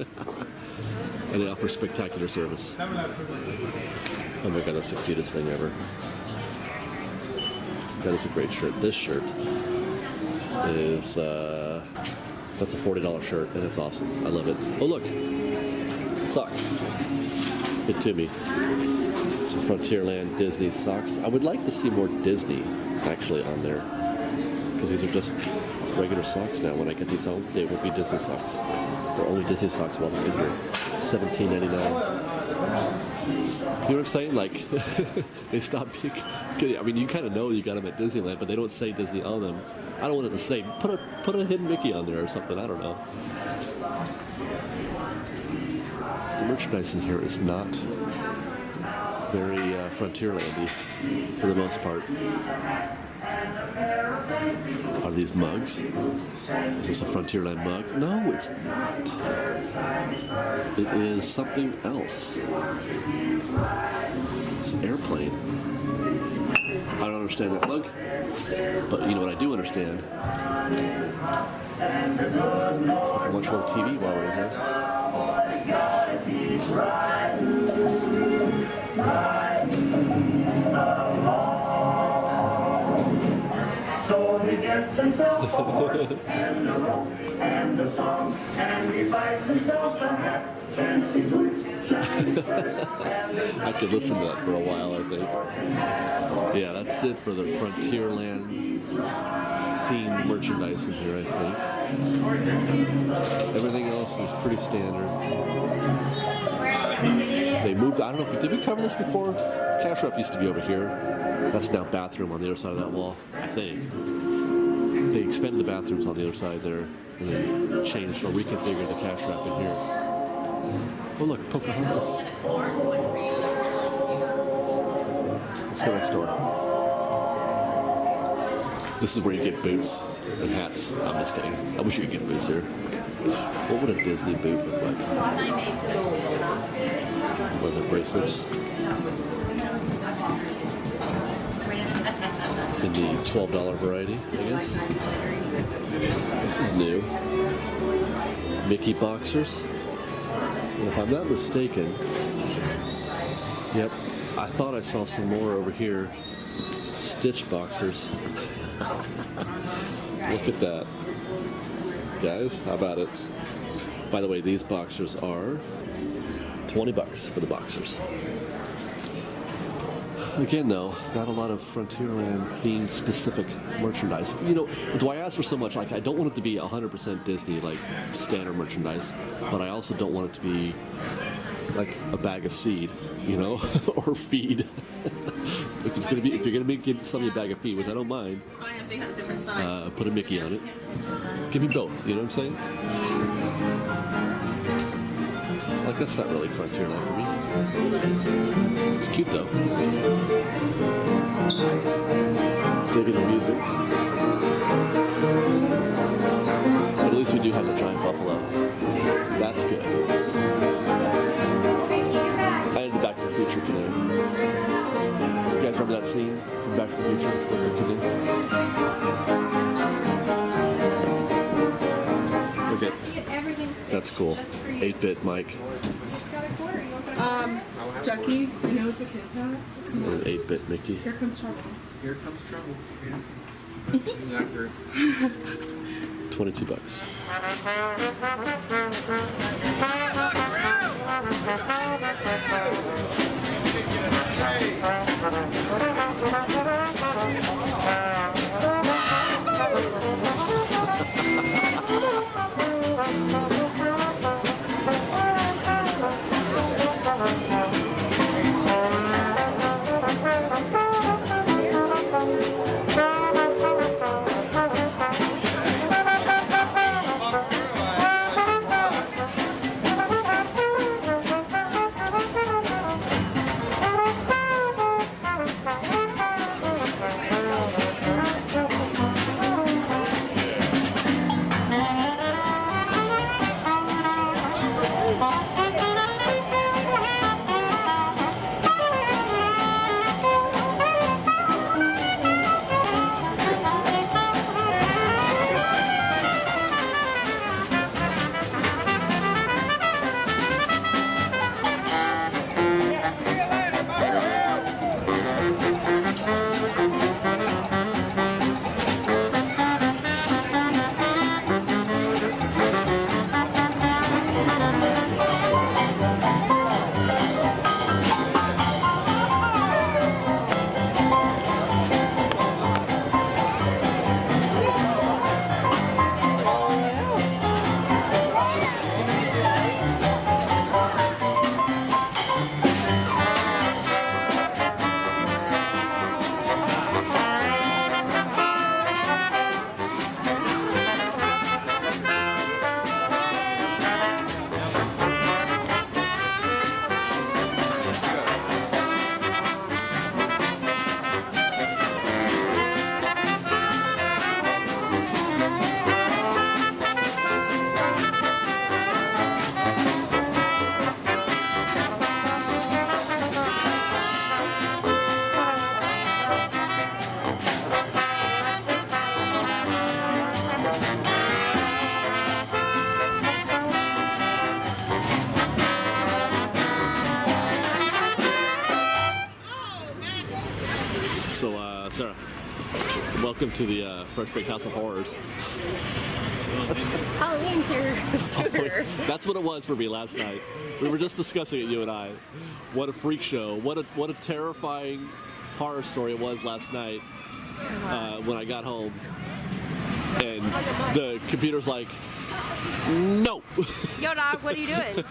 And they offer spectacular service. Oh my god, that's the cutest thing ever. That is a great shirt. This shirt is, that's a $40 shirt, and it's awesome. I love it. Oh look, sock. Good to me. Some Frontierland Disney socks. I would like to see more Disney actually on there, because these are just regular socks now. When I get these home, they will be Disney socks. They're only Disney socks while they're in here. $17.99. You know what I'm saying? Like, they stopped being good. I mean, you kind of know you got them at Disneyland, but they don't say Disney on them. I don't want it to say, put a hidden Mickey on there or something. I don't know. The merchandise in here is not very Frontierlandy for the most part. Are these mugs? Is this a Frontierland mug? No, it's not. It is something else. It's an airplane. I don't understand that mug, but you know what I do understand? Let's watch a little TV while we're in So he gets himself a horse and a rope and a song, and he buys himself a hat, fancy boots, shiny spurs. I could listen to that for a while, I think. Yeah, that's it for the Frontierland themed merchandise in here, I think. Everything else is pretty standard. They moved, I don't know if, did we cover this before? Cash Rep used to be over here. That's now bathroom on the other side of that wall, I think. They expanded the bathrooms on the other side there, and then changed or reconfigured the Cash Rep in here. Oh look, Pocahontas. Let's go next door. This is where you get boots and hats. I'm just kidding. I wish you could get boots here. What would a Disney boot look like? Leather bracelets. In the $12 variety, I guess. This is new. Mickey boxers. And if I'm not mistaken, yep, I thought I saw some more over here. Stitch boxers. Look at that. Guys, how about it? By the way, these boxers are $20 for the boxers. Again, though, not a lot of Frontierland themed specific merchandise. You know, do I ask for so much? Like, I don't want it to be 100% Disney, like standard merchandise, but I also don't want it to be like a bag of seed, you know, or feed. If you're gonna give somebody a bag of feed, which I don't mind, put a Mickey on it. Give me both. You know what I'm saying? Like, that's not really Frontierland for me. It's cute though. Digging the music. But at least we do have the giant buffalo. That's good. I did the Back to the Future today. You guys remember that scene from Back to the Future with the canoe? Okay. That's cool. 8-bit Mike. Stucky. I know it's a kid's hat. And 8-bit Mickey. Here comes trouble. Here comes trouble. Yeah. That's accurate. $22. Sarah, welcome to the Fresh Baked House of Horrors. Halloween's here sooner. That's what it was for me last night. We were just discussing it, you and I. What a freak show. What a terrifying horror story it was last night when I got home. And the computer's like, no. Yo, dog, what are you doing?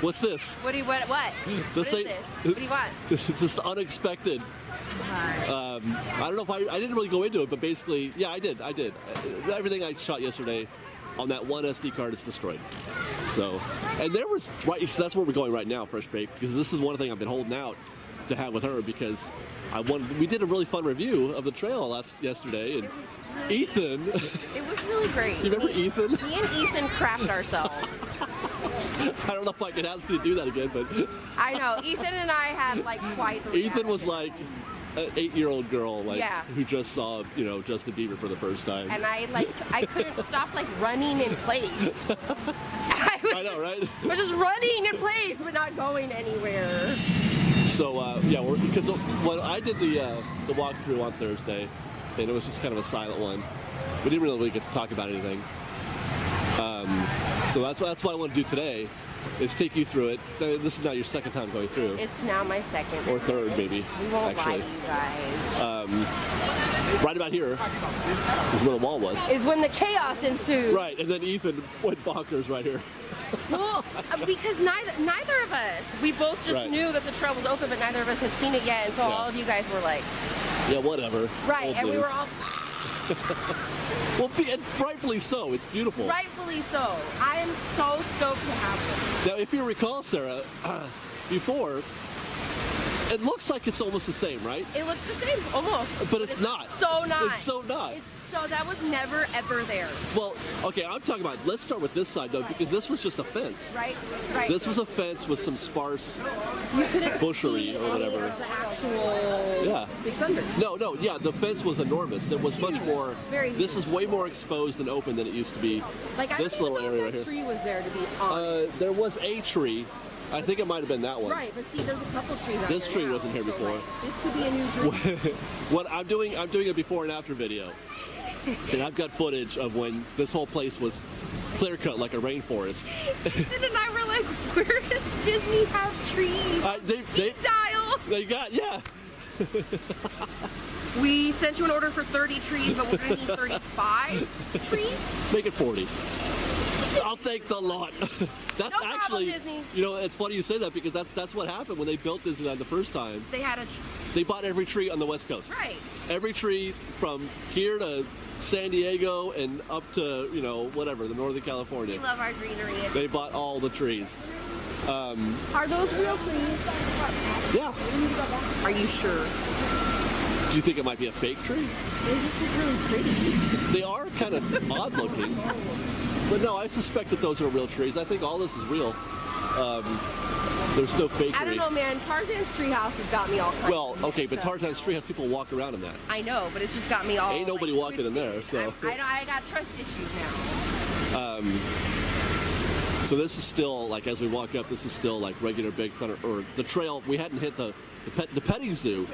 What's this? What? What is this? What do you want? This is unexpected. I don't know if I didn't really go into it, but basically, yeah, I did. Everything I shot yesterday on that one SD card is destroyed. So, and there was, right, so that's where we're going right now, Fresh Baked, because this is one thing I've been holding out to have with her, because we did a really fun review of the trail yesterday, and Ethan. It was really great. You remember Ethan? Me and Ethan crapped ourselves. I don't know if I can ask you to do that again, but. I know, Ethan and I had like quite the Ethan was like an 8-year-old girl, like, yeah, who just saw, Justin Bieber for the first time. And I couldn't stop like running in place. I know, right? I was just running in place, but not going anywhere. So yeah, because when I did the walkthrough on Thursday, and it was just kind of a silent one, we didn't really get to talk about anything. So that's what I want to do today, is take you through it. This is now your second time going through. It's now my second. Or third, maybe. We won't actually lie to you guys. Right about here is where the wall was. Is when the chaos ensued. Right, and then Ethan went bonkers right here. Well, because neither of us, we both just knew that the trail was open, but neither of us had seen it yet, and so all of you guys were like, yeah, whatever. Right, and we were all. Well, rightfully so. It's beautiful. Rightfully so. I am so stoked to have this. Now, if you recall, Sarah, before, it looks like it's almost the same, right? It looks the same, almost. But it's not. So not. It's so not. So that was never, ever there. Well, okay, I'm talking about, let's start with this side, though, because this was just a fence. Right. This was a fence with some sparse bushery or whatever. The actual Big Thunder. No, yeah, the fence was enormous. It was much more, this is way more exposed and open than it used to be. Like, this little area right here. tree was there, to be honest. There was a tree. I think it might have been that one. Right, but see, there's a couple trees out This there tree now, wasn't here before. Like, this could be a new tree. What I'm doing a before and after video. And I've got footage of when this whole place was clear cut like a rainforest. Ethan and I were like, where does Disney have trees? They dial. They got, yeah. We sent you an order for 30 trees, but we're gonna need 35 trees. Make it 40. I'll take the lot. That's no actually, problem, Disney. It's funny you say that, because that's what happened when they built Disneyland the first time. They bought every tree on the West Coast. Right. Every tree from here to San Diego and up to, whatever, the Northern California. We love our greenery. They bought all the trees. Are those real trees? Yeah. Are you sure? Do you think it might be a fake tree? They just look really pretty. They are kind of odd looking. But no, I suspect that those are real trees. I think all this is real. There's no fakery. I don't know, man. Tarzan's treehouse has got me all kinds of okay, but Tarzan's treehouse, people walk around in that. I know, but it's just got me all. Ain't nobody walking in there, so. I got trust issues now. So this is still, like, as we walk up, this is still like regular Big Thunder, or the trail. We hadn't hit the petting zoo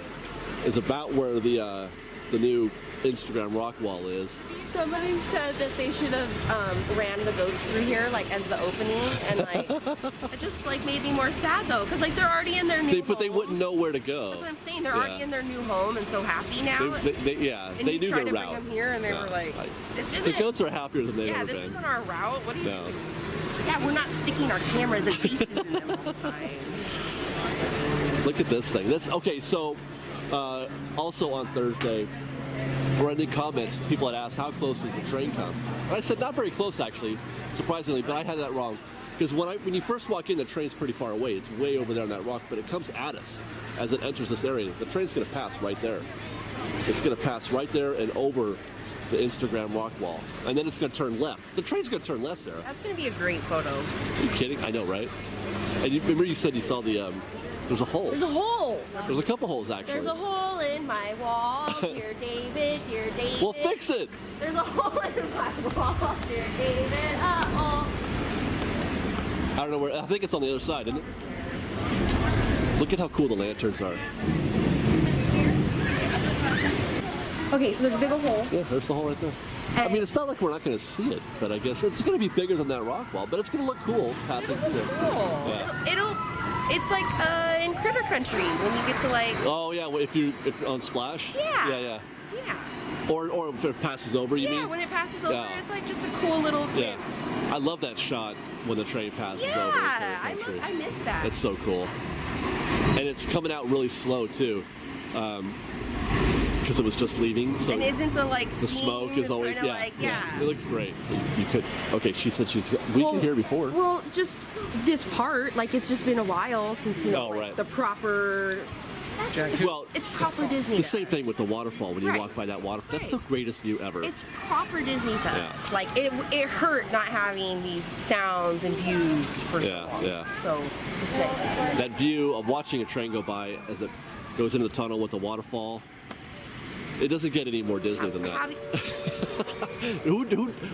is about where the new Instagram rock wall is. Somebody said that they should have ran the goats through here, like, as the opening, and like it just like made me more sad though, because like they're already in their new home. But they wouldn't know where to go. That's what I'm saying. They're already in their new home and so happy now. And they knew their route. Bring them here, and they were like, "This isn't." The goats are happier than they've ever been. Yeah, this isn't our route. What are you doing? Yeah, we're not sticking our cameras and pieces in them all the time. Look at this thing. That's okay. So, also on Thursday, in comments, people had asked how close does the train come. And I said not very close, actually, surprisingly, but I had that wrong. Because when you first walk in, the train's pretty far away. It's way over there on that rock, but it comes at us as it enters this area. The train's going to pass right there. It's going to pass right there and over the Instagram rock wall, and then it's going to turn left. The train's going to turn left, Sarah. That's going to be a great photo. Are you kidding? I know, right? And you remember you said you saw the there's a hole. There's a hole. There's a couple holes, actually. There's a hole in my wall, dear David, dear David. Well, fix it. There's a hole in my wall, dear David. Uh-oh. I don't know where. I think it's on the other side, isn't it? Look at how cool the lanterns are. Okay, so there's a big old hole. Yeah, there's the hole right there. I mean, it's not like we're not going to see it, but I guess it's going to be bigger than that rock wall, but it's going to look cool passing through. Cool. Yeah. It's like in Critter Country when you get to like. Oh yeah, if on Splash. Yeah. Yeah. Yeah. Or if it passes over, you mean? Yeah, when it passes over, Yeah. it's like just a cool little Yeah. glimpse. I love that shot when the train passes over. Yeah, into the country. I miss that. It's so cool. And it's coming out really slow too. Because it was just leaving. So and isn't the like the smoke is always yeah. It looks great. You could she said we can hear before. Well, just this part, like it's just been a while since the proper. Well, it's proper Disney. The same thing with the waterfall when you walk by that waterfall. That's the greatest view ever. It's proper Disney to Yeah. us. Like it hurt not having these sounds and views for so long. Yeah. So it's nice. That view of watching a train go by as it goes into the tunnel with the waterfall. It doesn't get any more Disney than that.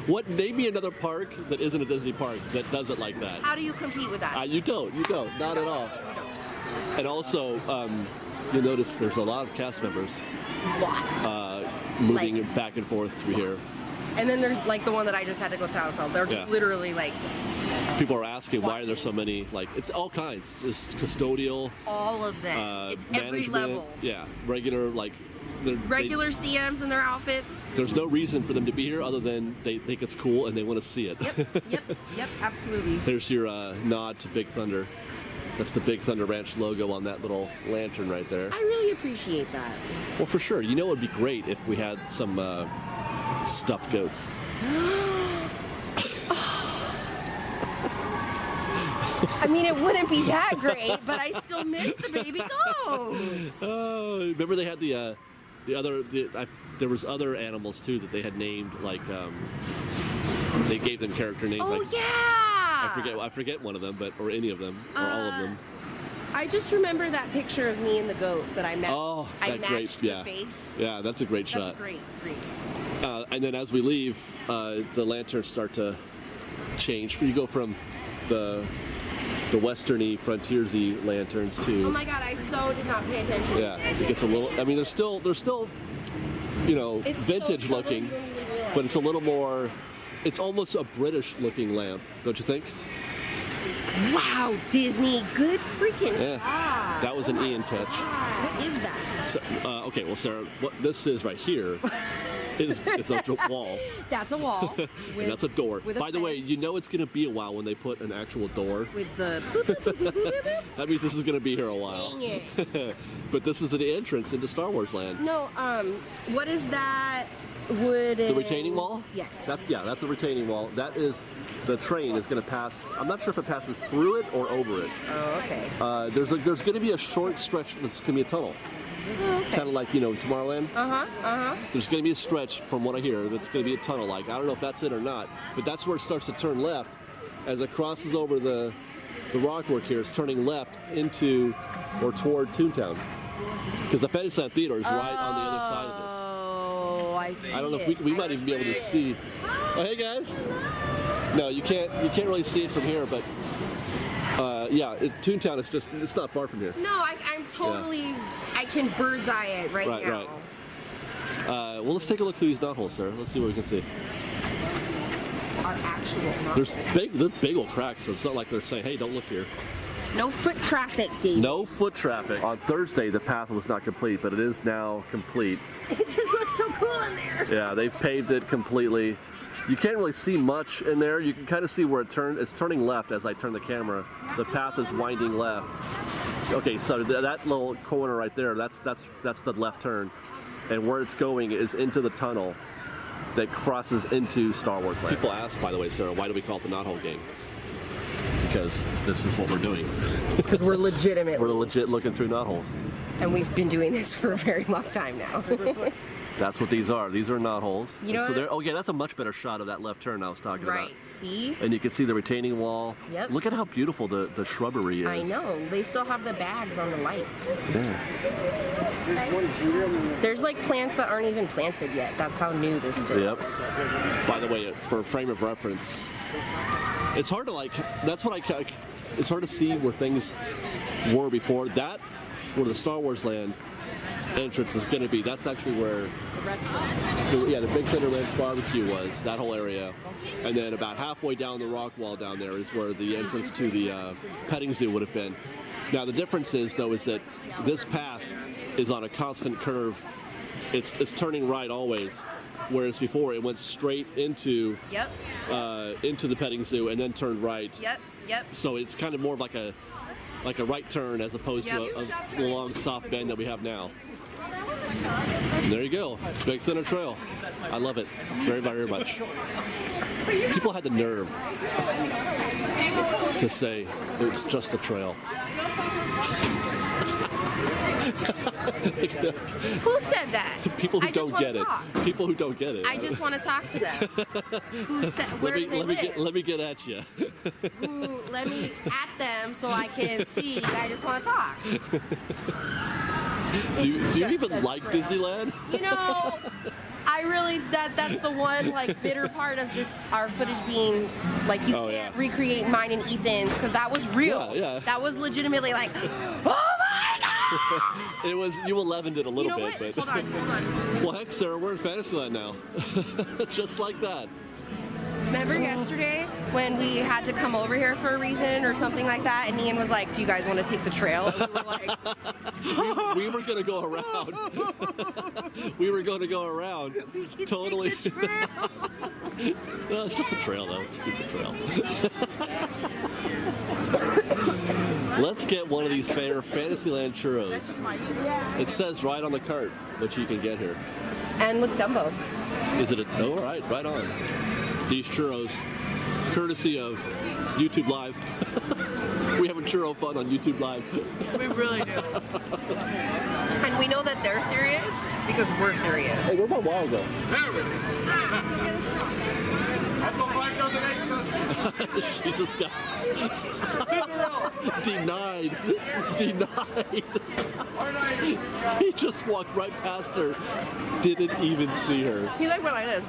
What? Name me another park that isn't a Disney park that does it like that. How do you compete with that? You don't. Not at all. And also, you'll notice there's a lot of cast members moving back and forth through here. And then there's like the one that I just had to go tell. They're just literally like. People are asking why are there so many, like, it's all kinds. It's custodial. All of them. It's every management, level. Yeah, regular, like. Regular CMs in their outfits. There's no reason for them to be here other than they think it's cool and they want to see it. Yep, absolutely. There's your nod to Big Thunder. That's the Big Thunder Ranch logo on that little lantern right there. I really appreciate that. Well, for sure. You know, it would be great if we had some stuffed goats. I mean, it wouldn't be that great, but I still miss the baby goats. Oh, remember they had there was other animals too that they had named, like they gave them character names. Oh, like, yeah. I forget one of them, or any of them, or all of them. I just remember that picture of me and the goat that I matched. Oh, I that matched great, the face. Yeah, that's a great shot. That's great. And then as we leave, the lanterns start to change. You go from the westerny, frontiersy lanterns to. Oh my God! I so did not pay attention. Yeah, it gets a little. I mean, they're still, it's vintage so looking, you don't even realize. but it's a little more. It's almost a British looking lamp, don't you think? Wow, Disney, good freaking job. That was an Ian catch. What is that? So, okay, well, Sarah, what this is right here is a wall. That's a wall. And that's a door. By the way, you know it's going to be a while when they put an actual door. With the boop, boop, boop, boop, boop, boop. That means this is going to be here a while. Dang it. But this is the entrance into Star Wars Land. No, what is that wooden? The retaining wall? Yes. That's a retaining wall. That is, the train is going to pass. I'm not sure if it passes through it or over it. Oh, okay. There's going to be a short stretch that's going to be a tunnel. Oh, okay. Kind of like, Tomorrowland. Uh-huh. There's going to be a stretch, from what I hear, that's going to be a tunnel. Like, I don't know if that's it or not, but that's where it starts to turn left. As it crosses over the rockwork here, it's turning left into or toward Toontown. Because the Fantasyland Theater is right on the other side of this. Oh, I see. I don't know if we might even be able to see. Oh, hey guys. No, you can't really see it from here, but Toontown is it's not far from here. No, I'm totally, I can bird's eye it right now. Right. Well, let's take a look through these knotholes, sir. Let's see what we can see. Our actual There's big old cracks, so it's not like they're saying, hey, don't look here. No foot traffic, Dave. No foot traffic. On Thursday, the path was not complete, but it is now complete. It just looks so cool in there. Yeah, they've paved it completely. You can't really see much in there. You can kind of see where it's turning left as I turn the camera. The path is winding left. Okay, so that little corner right there, that's the left turn. And where it's going is into the tunnel that crosses into Star Wars Land. People ask, by the way, Sarah, why do we call it the Knothole Game? Because this is what we're doing. Because we're legitimately. We're legit looking through knotholes. And we've been doing this for a very long time now. That's what these are. These are knotholes. You know so yeah, that's a much better shot of that left turn I was talking about. Right, see? And you can see the retaining wall. Yep. Look at how beautiful the shrubbery is. I know. They still have the bags on the lights. Yeah. There's like plants that aren't even planted yet. That's how new this still is. By the way, for a frame of reference, it's hard to it's hard to see where things were before. Where the Star Wars Land entrance is going to be, that's actually where the restaurant. The Big Thunder Ranch barbecue was, that whole area. And then about halfway down the rock wall down there is where the entrance to the petting zoo would have been. Now the difference is, though, is that this path is on a constant curve it's turning right always, whereas before it went straight into the petting zoo and then turned right. Yep. So it's kind of more of like a right turn as opposed to a long soft bend that we have now. And there you go, big thinner trail. I love it very, very much. People had the nerve to say it's just a trail. Who said that? People who don't get it. People who don't get it. I just want to talk to them. Who said? Where do they live? Let me get at you. Let me at them so I can see. I just want to talk. Do you even like Disneyland? You know, I really that's the one like bitter part of just our footage being like you can't recreate mine and Ethan's because that was real. Yeah. That was legitimately like, oh my god. It was, you 11'd it a little bit, but hold on. well, heck, Sarah, we're in Fantasyland now, just like that. Remember yesterday when we had to come over here for a reason or something like that, and Ian was like, "Do you guys want to take the trail?" And we were like, we were gonna go around. We were going to go around. Totally. No, it's just a trail, though. It's a stupid trail. Let's get one of these fair Fantasyland churros. It says right on the cart what you can get here. And with Dumbo. Is it a? Oh, right on. These churros, courtesy of YouTube Live. We have a churro fun on YouTube Live. We really do. And we know that they're serious because we're serious. Hey, where'd my wire go? That's what Black doesn't extra. She just got denied. He just walked right past her. Didn't even see her. He liked what I did.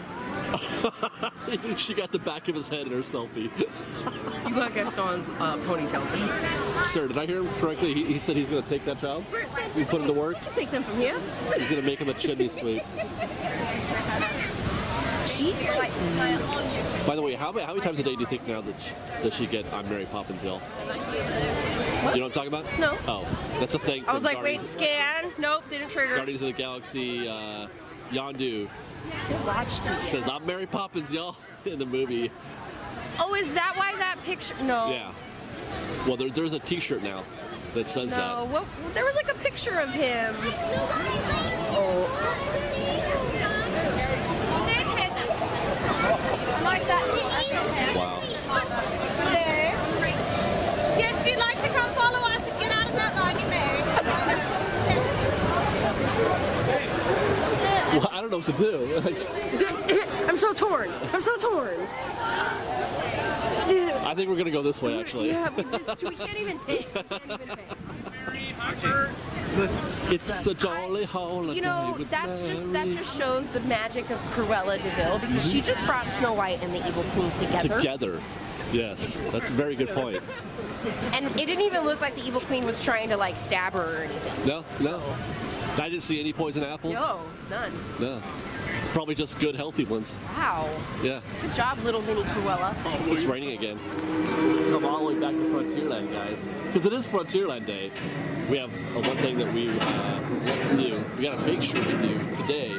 She got the back of his head in her selfie. You got Gaston's ponytail. Sir, did I hear him correctly? He said he's going to take that child? We put him to work? We can take them from here. He's going to make him a chimney sweep. She's like... By the way, how many times a day do you think now that she get I'm Mary Poppins ill? You know what I'm talking about? No. Oh, that's a thing. I was like, wait, scan. Nope, didn't trigger. Guardians of the Galaxy, Yondu says I'm Mary Poppins, y'all, in the movie. Oh, is that why that picture? No. Yeah. Well, there's a T-shirt now that says that. No, well, there was like a picture of him. Oh. I like that. Wow. There. Yes, if you'd like to come follow us and get out of that line, you may. Well, I don't know what to do. I'm so torn. I think we're gonna go this way, actually. Yeah, we can't even pick. It's a jolly holiday. You know, that just shows the magic of Cruella de Vil because she just brought Snow White and the Evil Queen together. Together. Yes, that's a very good point. And it didn't even look like the Evil Queen was trying to like stab her or anything. No. I didn't see any poison apples. No, none. No. Probably just good, healthy ones. Wow. Yeah. Good job, little mini Cruella. It's raining again. Come all the way back to Frontierland, guys. Because it is Frontierland Day. We have one thing that we want to do. We got to make sure we do today.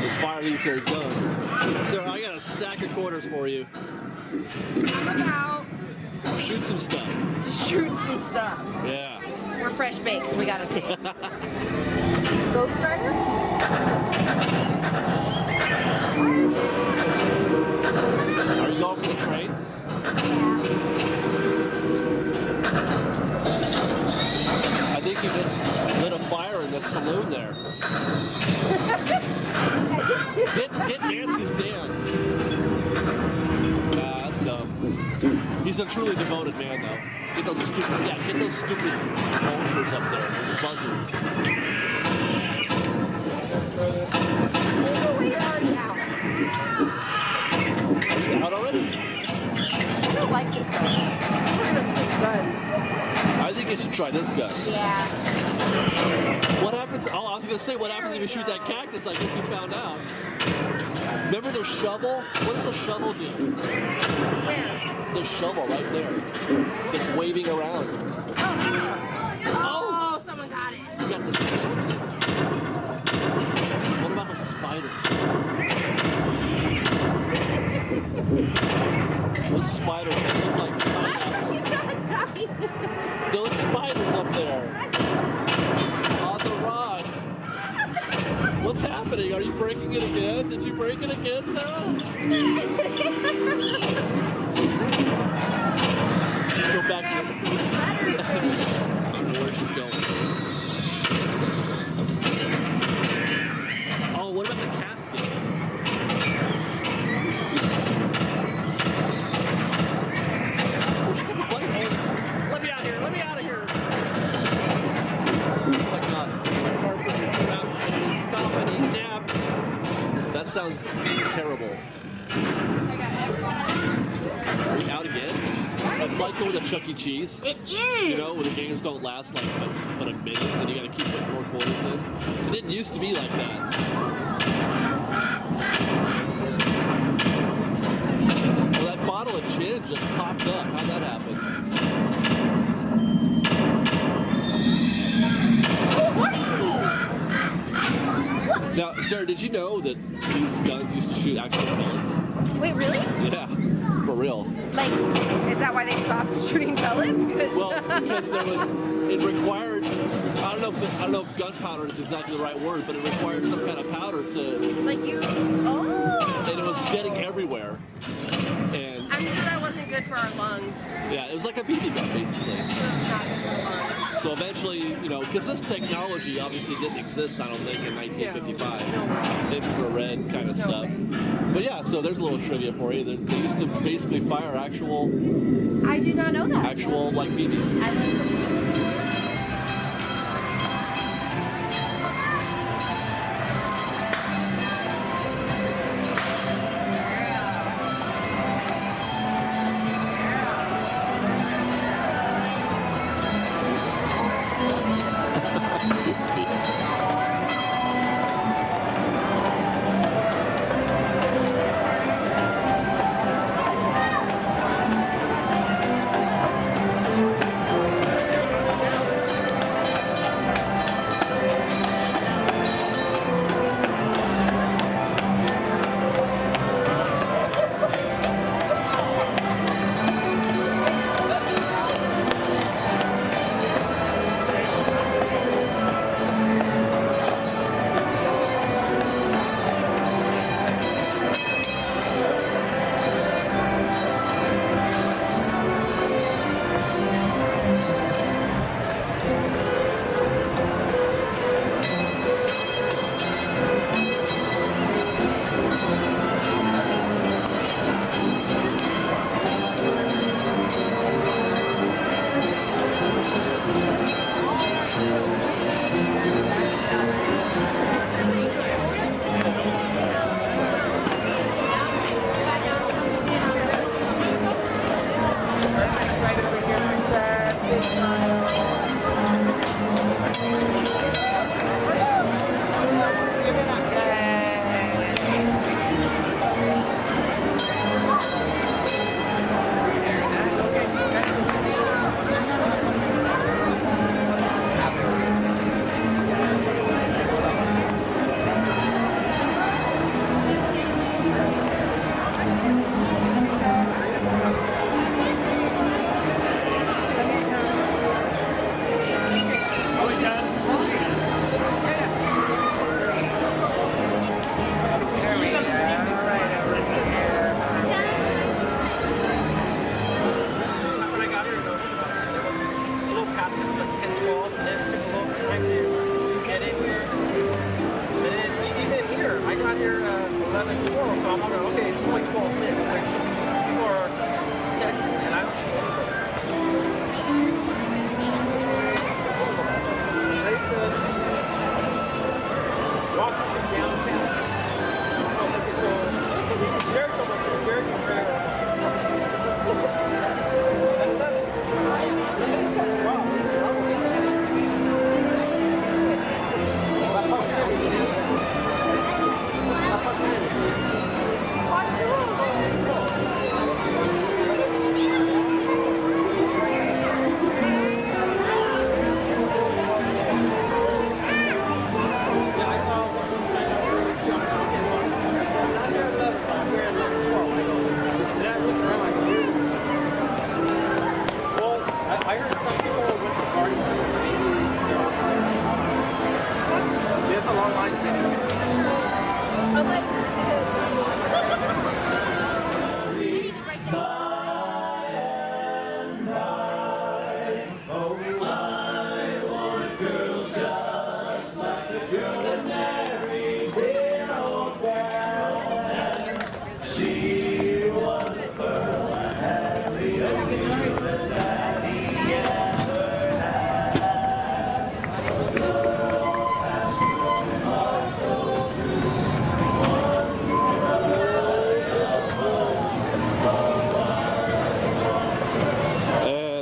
As far as these here goes. So I got a stack of quarters for you. I'm about Shoot some stuff. to shoot some stuff. Yeah. We're fresh baked, so we gotta see it. Ghost Rider? Are you going for the train? I think you just lit a fire in the saloon there. Get Nancy's Dan. Nah, that's dumb. He's a truly devoted man, though. Get those stupid vultures up there. Those buzzards. We're already out. Out already? I don't like this gun. We're gonna switch guns. I think you should try this gun. Yeah. What happens? Oh, I was gonna say, what happens if you shoot that cactus like this? We found out. Remember the shovel? What does the shovel do? Where? The shovel right there. It's waving around. Oh, someone got it. You got the skeleton. spiders. Those spiders that look like pineapples. Those spiders up there on the rocks. What's happening? Are you breaking it again? Did you break it again, Sarah? Go back to I don't know where she's going. Oh, what about the casket? Oh, she got the button. Oh, let me out here. Let me out of here. Oh my God. Carpenter trapped in his company nap. That sounds terrible. Are we out again? It's like going to Chuck E. Cheese. It is. You know, where the games don't last like but a minute, and you got to keep putting more quarters in. It didn't used to be like that. Well, that bottle of gin just popped up. How'd that happen? Now, Sarah, did you know that these guns used to shoot actual pellets? Wait, really? Yeah, for real. Like, is that why they stopped shooting pellets? Well, because it required, I don't know if gunpowder is exactly the right word, but it required some kind of powder to, and it was getting everywhere. And I'm sure that wasn't good for our lungs. yeah, it was like a BB gun, basically. It's not good for our lungs. So eventually, you know, because this technology obviously didn't exist, I don't think, in 1955. Infrared kind of stuff. But yeah, so there's a little trivia for you. They used to basically fire actual... I did not know that. Actual, like, BBs. I learned something new.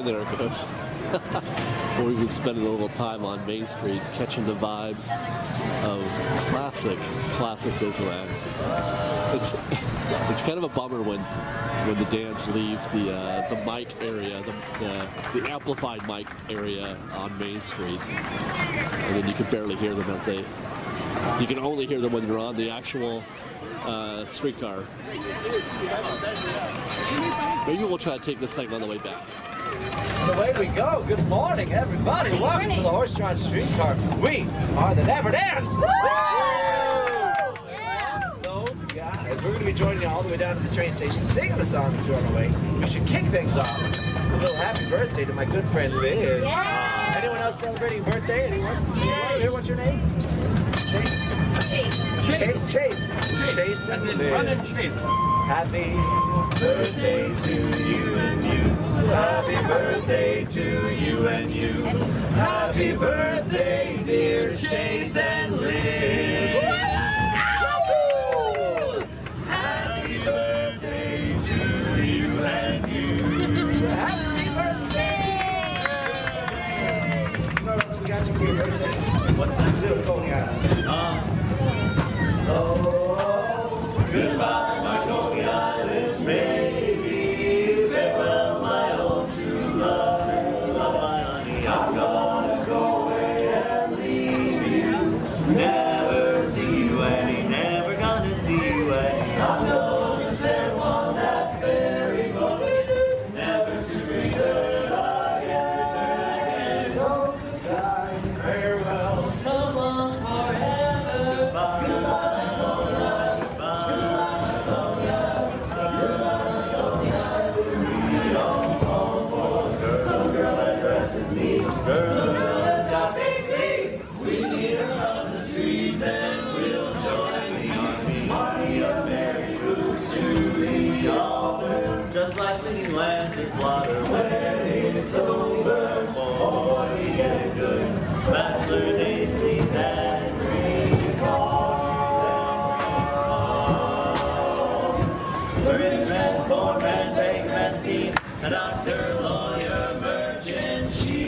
And there it goes. Well, we've been spending a little time on Main Street catching the vibes of classic Disneyland. It's kind of a bummer when the dance leave the mic area, the amplified mic area on Main Street, and then you can barely hear them as you can only hear them when you're on the actual streetcar. Maybe we'll try to take this thing on the way back. Away we go. Good morning, everybody. Welcome to the horse-drawn streetcar. We are the Dapper Dans. Those guys. We're going to be joining you all the way down to the train station, singing a song or two on the way. We should kick things off with a little happy birthday to my good friend Liz. Yeah. Anyone else celebrating a birthday? Anyone? Here, what's your name? Chase. Chase. Chase. Chase. As in run and chase. Happy birthday to you and you. Happy birthday to you and you. Happy birthday, dear Chase and Liz. Happy birthday to you and you. Happy birthday. What else we got you for your birthday? What's that little Coney Island? Oh, goodbye, my Coney Island baby. Farewell, my own true love. My honey, I'm gonna go away and leave you. Never see you any, never gonna see you any. I'm gonna sail on that ferry boat, never to return again. So goodbye, farewell, so long forever. Goodbye. Some girl that's got big feet. We meet her on the street, then we'll join the army of merry boots to the altar. Just like Disneyland to slaughter when it's over. Oh, boy, we get good. Bachelor days leave that recall. Rich man, poor man, big man, thief, a doctor, lawyer, merchant, chief.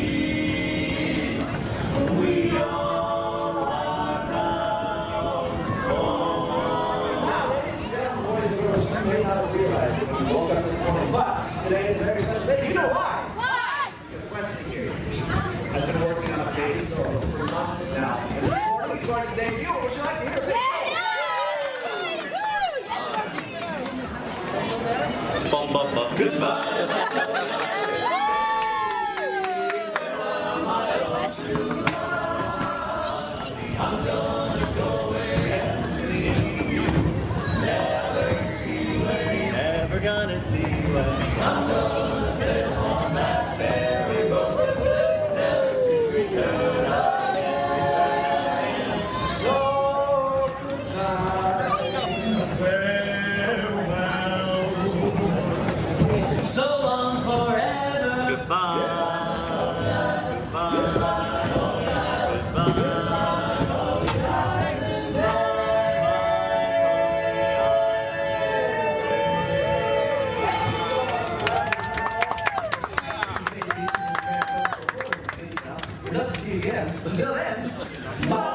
We all are bound for. Now, ladies and gentlemen, boys and girls, you may not have realized it when you woke up this morning, but today is a very special day. You know why? Why? Because Wesley here has been working on a bass solo for months now. And this morning he's going to debut. Would you like to hear it? Bum, bum, bum. Goodbye. I'm gonna go away and leave you. Never see you again. Never gonna see you again. I'm gonna sail on that ferry boat, never to return again. So goodbye, farewell. So long forever. Goodbye. Until then, bye.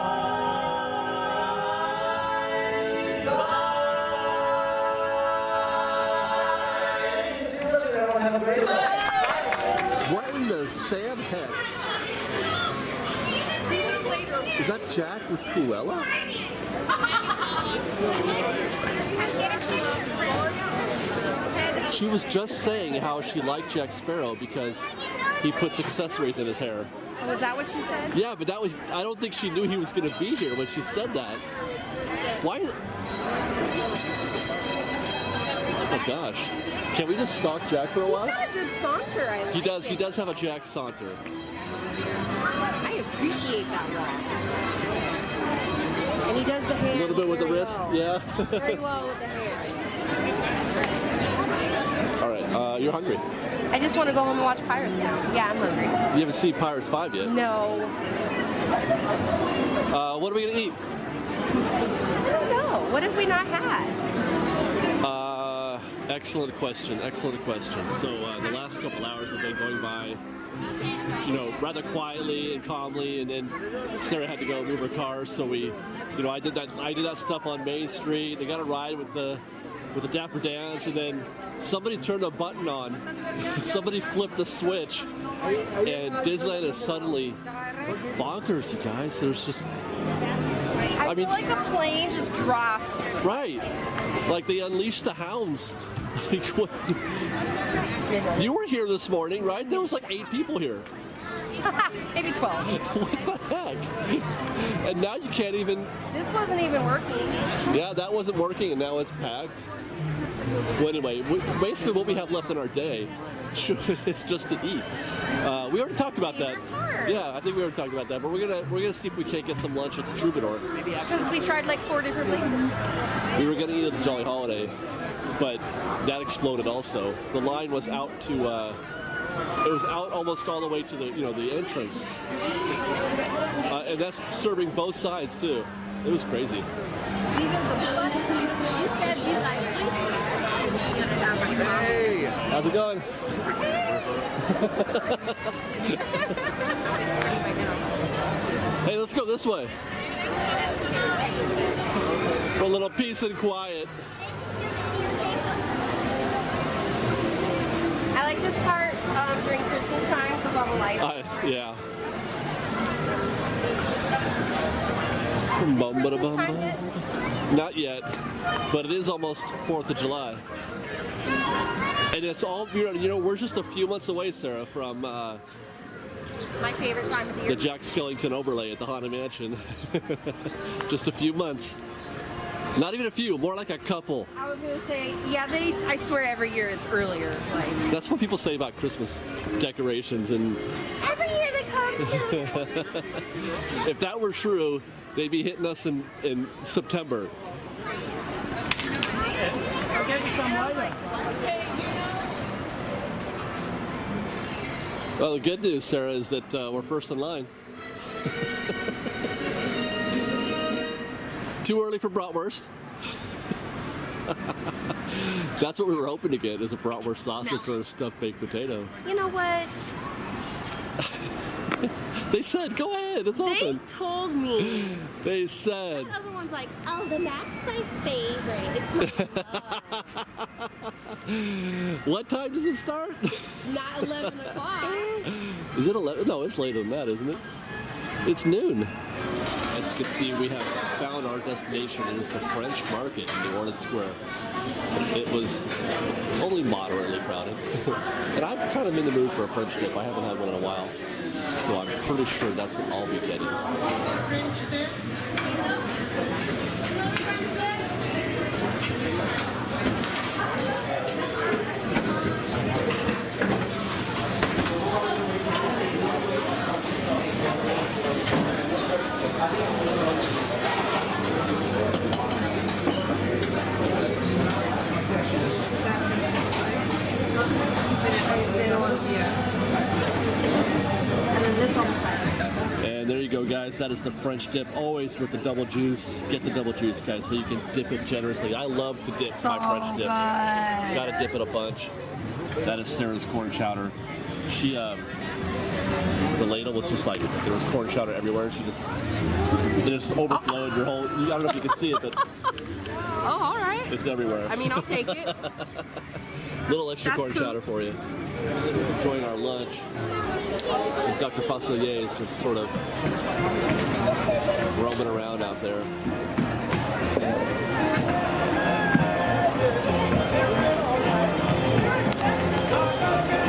Listen, everyone, have a great life. What in the Sam heck? Is that Jack with Cruella? She was just saying how she liked Jack Sparrow because he puts accessories in his hair. Was that what she said? Yeah, but I don't think she knew he was going to be here when she said that. Why? Oh my gosh. Can we just stalk Jack for a while? He's got a good saunter, I like. He does have a Jack saunter. I appreciate that one. And he does the hands. A little bit with the wrist, well. yeah. Very well with the hands. All right, you're hungry. I just want to go home and watch Pirates now. Yeah, I'm hungry. You haven't seen Pirates 5 yet. No. What are we gonna eat? I don't know. What have we not had? Excellent question. Excellent question. So the last couple hours have been going by, rather quietly and calmly, and then Sarah had to go move her car, so we, I did that stuff on Main Street. They got a ride with the Dapper Dans, and then somebody turned a button on. Somebody flipped the switch, and Disneyland is suddenly bonkers, you guys. There's just, I feel like a plane just dropped. Right. Like they unleashed the hounds. You were here this morning, right? There was like 8 people here. Maybe 12. What the heck? And now you can't even... This wasn't even working. Yeah, that wasn't working, and now it's packed. Well, anyway, basically what we have left in our day is just to eat. We already talked about that. Yeah, I think we already talked about that. But we're gonna see if we can't get some lunch at the Troubadour. Because we tried like 4 different places. We were gonna eat at the Jolly Holiday, but that exploded also. The line was out to, it was out almost all the way to the, the entrance. And that's serving both sides too. It was crazy. You said you like Hey, how's it going? Hey, let's go this way. For a little peace and quiet. I like this part during Christmas time because all the lights. Yeah. Christmas time yet? Not yet, but it is almost 4th of July. And it's all, we're just a few months away, Sarah, from my favorite time of the year. the Jack Skellington overlay at the Haunted Mansion. Just a few months. Not even a few, more like a couple. I was going to say, yeah, I swear every year it's earlier. That's what people say about Christmas decorations. And every year they come sooner. if that were true, they'd be hitting us in September. I'll get you some later. Well, the good news, Sarah, is that we're first in line. Too early for bratwurst. That's what we were hoping to get, is a bratwurst sausage or a stuffed baked potato. You know what? They said, go ahead, it's open. They told me. They said. The other one's like, oh, the map's my favorite. It's my What time does it start? not 11 o'clock. Is it 11? No, it's later than that, isn't it? It's noon. As you can see, we have found our destination. It is the French Market in the Ornate Square. It was only moderately crowded. And I'm kind of in the mood for a French dip. I haven't had one in a while. So I'm pretty sure that's what I'll be getting. And there you go, guys. That is the French dip, always with the double juice. Get the double juice, guys, so you can dip it generously. I love to dip my French dips. Gotta dip it a bunch. That is Sarah's corn chowder. She, the ladle was just like, there was corn chowder everywhere. She just, it just overflowed your whole, I don't know if you can see it, but Oh, all right. it's everywhere. I mean, I'll take it. Little extra That's corn cool. chowder for you. So we're enjoying our lunch. And Dr. Facilier is just sort of roaming around out there.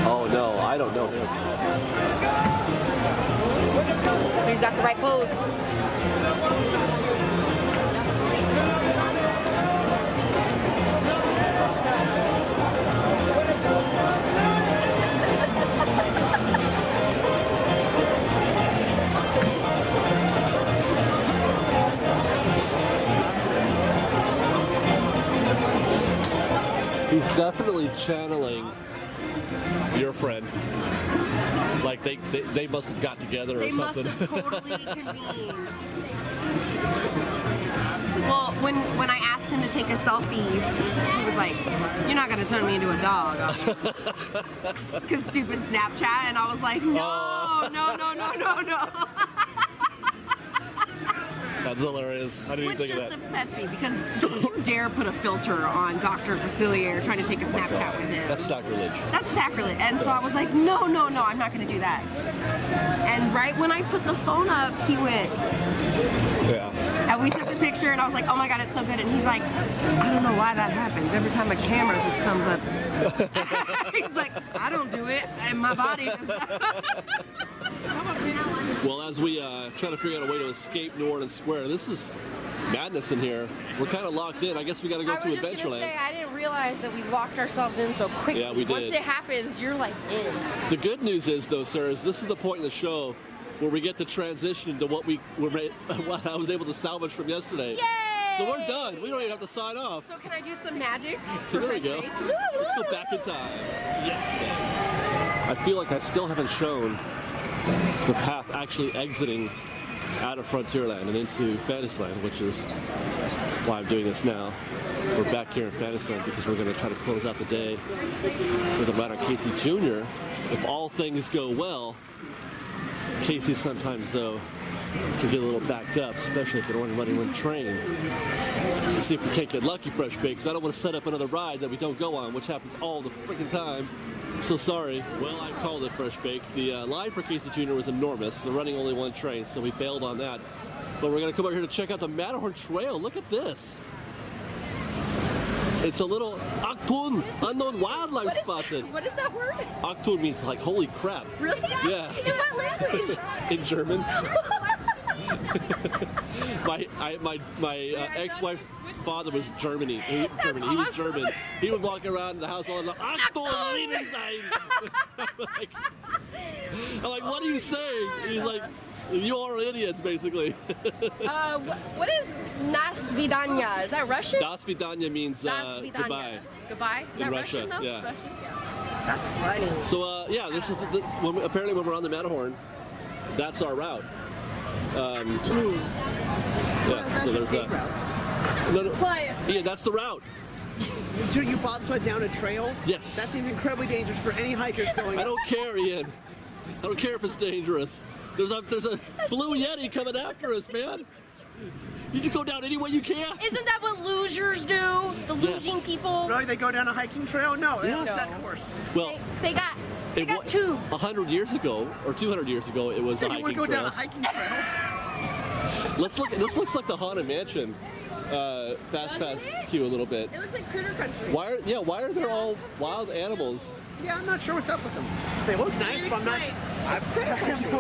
Oh no, I don't know him. He's got the right pose. He's definitely channeling your friend. Like they must have got together or something. They must have totally convened. Well, when I asked him to take a selfie, he was like, "You're not gonna turn me into a dog, cause stupid Snapchat." And I was like, "No, no, no, no, no, no." That's hilarious. I didn't Which even think just of that. upsets me because don't you dare put a filter on Dr. Facilier trying to take a Snapchat with him. That's sacrilege. That's sacrilege. And so I was like, no, no, no, I'm not going to do that. And right when I put the phone up, he went. Yeah. And we took the picture, and I was like, oh my God, it's so good. And he's like, I don't know why that happens. Every time a camera just comes up. He's like, I don't do it. And my body just. Well, as we try to figure out a way to escape New Orleans Square, this is madness in here. We're kind of locked in. I guess we got to go through Adventureland. I didn't realize that we locked ourselves in so quickly. Yeah, we did. Once it happens, you're like in. The good news is, though, sir, is this is the point in the show where we get to transition into what what I was able to salvage from yesterday. Yay! So we're done. We don't even have to sign off. So can I do some magic? There we go. Let's go back in time. Yesterday. I feel like I still haven't shown the path actually exiting out of Frontierland and into Fantasyland, which is why I'm doing this now. We're back here in Fantasyland because we're going to try to close out the day with a ride on Casey Jr. If all things go well, Casey sometimes, though, can get a little backed up, especially if they're running one train. Let's see if we can't get lucky, Fresh Bake, because I don't want to set up another ride that we don't go on, which happens all the freaking time. I'm so sorry. Well, I called it, Fresh Bake. The line for Casey Jr. was enormous. They're running only one train, so we bailed on that. But we're going to come over here to check out the Matterhorn Trail. Look at this. It's a little Aktun, unknown wildlife spotted. What is that word? Aktun means like holy crap. Really? Yeah. In what language? In German. my ex-wife's father was Germany. He was German. He would walk around the house all the time. Achtung, Liebenstein. I'm like, what are you saying? He's like, you are idiots, basically. What is nas vidanya? Is that Russian? Das vidanya means goodbye. Goodbye? Is that In Russia, Russian, though? yeah. Russian? That's funny. So, yeah, this is apparently when we're on the Matterhorn, that's our route. Yeah, so there's that. No, yeah, that's the route. You bobsled down a trail? Yes. That seems incredibly dangerous for any hikers going. I don't care, Ian. I don't care if it's dangerous. There's a blue Yeti coming after us, man. You just go down any way you can. Isn't that what losers do? The losing people? Really? They go down a hiking trail? No, they have a Yes. set course. Well, They got tubes. 100 years ago, or 200 years ago, it was So a you hiking want to go trail. down a hiking trail? Let's look. This looks like the Haunted Mansion fast pass queue a little bit. It looks like Critter Country. Why are there all wild animals? Yeah, I'm not sure what's up with them. They look nice, but I'm not. It's Critter Country.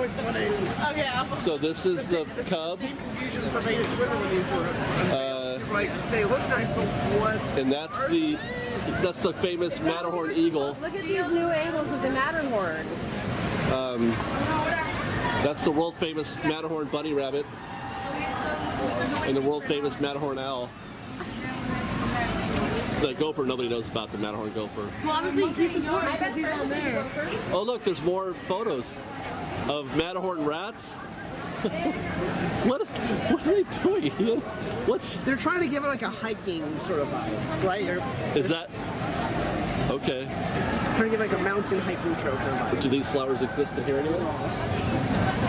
Okay. So this is the cub, Same confusion pervaded Twitter when these were. Like they look nice, but what? and that's the famous Matterhorn eagle. Look at these new angles of the Matterhorn. That's the world famous Matterhorn bunny rabbit, and the world famous Matterhorn owl. The gopher, nobody knows about the Matterhorn gopher. Well, obviously he's important because he's on there. Oh look, there's more photos of Matterhorn rats. What are they doing, Ian? They're trying to give it like a hiking sort of vibe, right? Is that okay? Trying to give like a mountain hiking trail kind of vibe. Do these flowers exist in here anyway?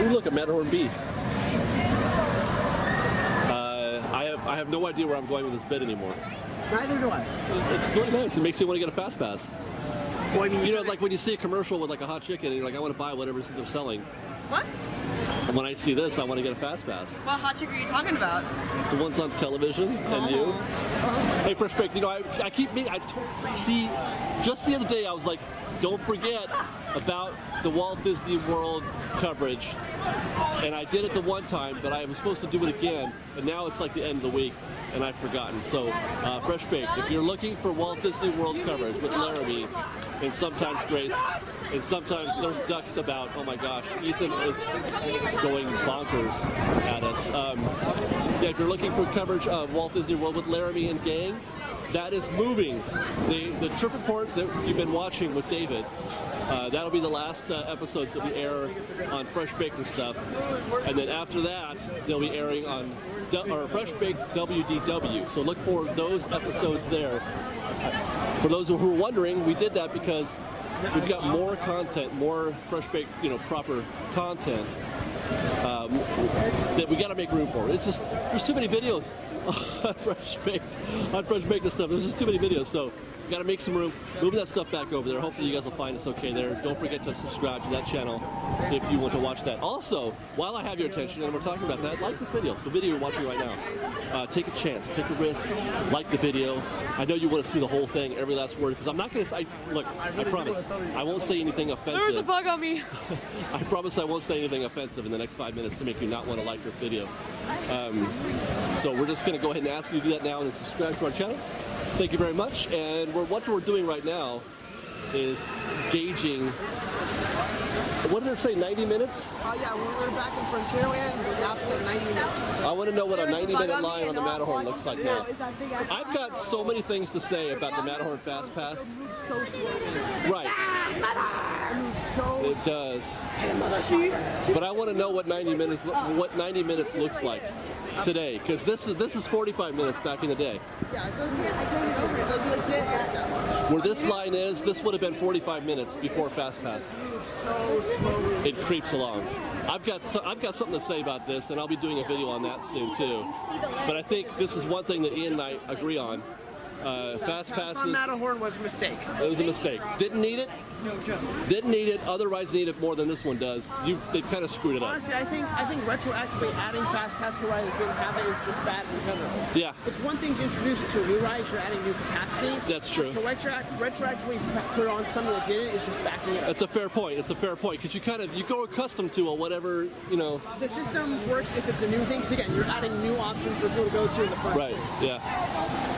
Ooh, look, a Matterhorn bee. I have no idea where I'm going with this bit anymore. Neither do I. It's really nice. It makes me want to get a fast pass. Well, I mean, You know, like when you see a commercial with like a hot chicken and you're like, I want to buy whatever they're selling. What? And when I see this, I want to get a fast pass. What hot chick are you talking about? The ones on television and you. Hey, Fresh Bake, you know, I see, just the other day I was like, don't forget about the Walt Disney World coverage. And I did it the one time, but I was supposed to do it again. And now it's like the end of the week, and I've forgotten. So, Fresh Bake, if you're looking for Walt Disney World coverage with Laramie, and sometimes Grace, and sometimes there's ducks about, oh my gosh, Ethan is going bonkers at us. Yeah, if you're looking for coverage of Walt Disney World with Laramie and gang, that is moving. The trip report that you've been watching with David, that'll be the last episodes that we air on Fresh Baked and stuff. And then after that, they'll be airing on Fresh Baked WDW. So look for those episodes there. For those who are wondering, we did that because we've got more content, more Fresh Baked, proper content that we got to make room for. It's just, there's too many videos on Fresh Baked and stuff. There's just too many videos, so we got to make some room. Move that stuff back over there. Hopefully you guys will find us okay there. Don't forget to subscribe to that channel if you want to watch that. Also, while I have your attention and we're talking about that, like this video, the video you're watching right now. Take a chance, take a risk, like the video. I know you want to see the whole thing, every last word, because I'm not going to, look, I promise, I won't say anything offensive. There was a bug on me. I promise I won't say anything offensive in the next 5 minutes to make you not want to like this video. So we're just going to go ahead and ask you to do that now and then subscribe to our channel. Thank you very much. And what we're doing right now is gauging, what did it say, 90 minutes? Yeah, when we were back in Frontierland, the map said 90 minutes. I want to know what a 90-minute line on the Matterhorn looks like now. I've got so many things to say about the Matterhorn Fast Pass. So slowly. Right. It does. But I want to know what 90 minutes looks like today, because this is 45 minutes back in the day. Yeah, it doesn't legit get that much. Where this line is, this would have been 45 minutes before Fast Pass. So slowly. It creeps along. I've got something to say about this, and I'll be doing a video on that soon too. But I think this is one thing that Ian and I agree on. Fast passes. On Matterhorn was a mistake. It was a mistake. Didn't need it. No joke. Didn't need it. Other rides need it more than this one does. They've kind of screwed it up. Honestly, I think retroactively adding Fast Pass to a ride that didn't have it is just bad in general. Yeah. It's one thing to introduce it to a new ride. You're adding new capacity. That's true. So retroactively put on something that didn't is just backing it up. That's a fair point. It's a fair point because you go accustomed to whatever The system works if it's a new thing. Because again, you're adding new options for people to go to in the first place. Right. Yeah.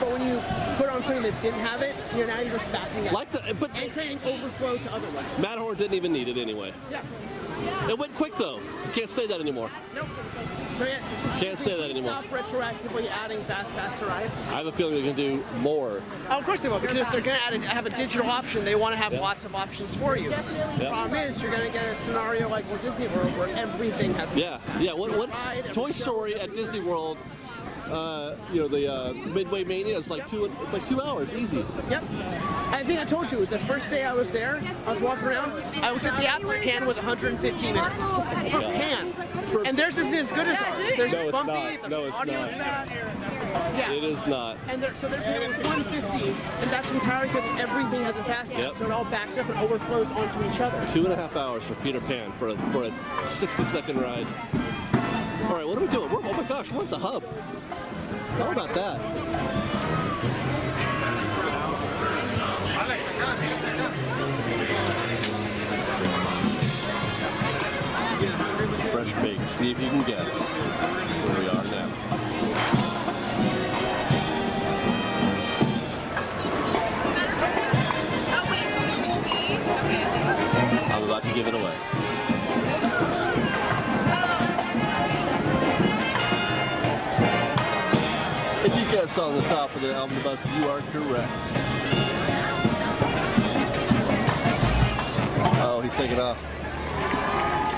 But when you put on something that didn't have it, you're just backing up. And creating overflow to other rides. Matterhorn didn't even need it anyway. Yeah. It went quick though. You can't say that anymore. Nope. So yeah. Can't say that anymore. Stop retroactively adding Fast Pass to rides. I have a feeling they're going to do more. Oh, of course they will, because if they're going to have a digital option, they want to have lots of options for you. The problem is you're going to get a scenario like Walt Disney World where everything has a Yeah. What's Toy Story at Disney World? The Midway Mania is like 2 hours, easy. Yep. I think I told you, the first day I was there, I was walking around, I looked at the app, the pan was 150 minutes. For pan. And theirs isn't as good as ours. Theirs is bumpy, the audio's bad. Yeah. It is not. And so their pan was 150, and that's entirely because everything has a fast pass, so it all backs up and overflows onto each other. 2.5 hours for Peter Pan for a 60-second ride. All right, what are we doing? Oh my gosh, we're at the hub. How about that? Fresh baked. See if you can guess where we are now. I'm about to give it away. If you guess on the top of the Omnibus, you are correct. Oh, he's taking off.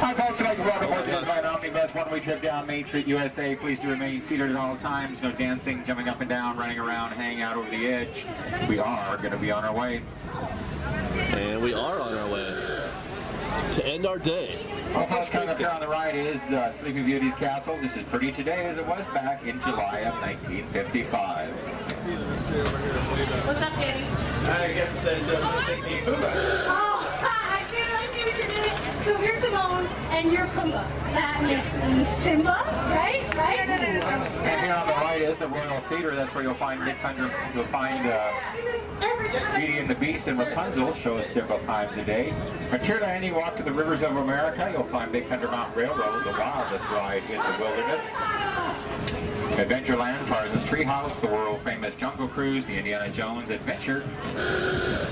Hi folks, I'd like to welcome aboard the Omnibus one-way trip down Main Street, USA. Please do remain seated at all times. No dancing, jumping up and down, running around, hanging out over the edge. We are going to be on our way. And we are on our way to end our day. Our first coming up here on the right is Sleeping Beauty's castle. This is pretty today as it was back in July of 1955. What's up, Danny? I guess that Oh, hi, I see what you're doing. So here's Simone, and you're Pumbaa. That makes Simba, right? And here on the right is the Royal Theater. That's where you'll find you'll find Beauty and the Beast and Rapunzel shows several times a day. Frontierland, you walk to the rivers of America, you'll find Big Thunder Mountain Railroad, the wildest ride in the wilderness. Adventureland, Tarzan's Treehouse, the world-famous Jungle Cruise, the Indiana Jones Adventure,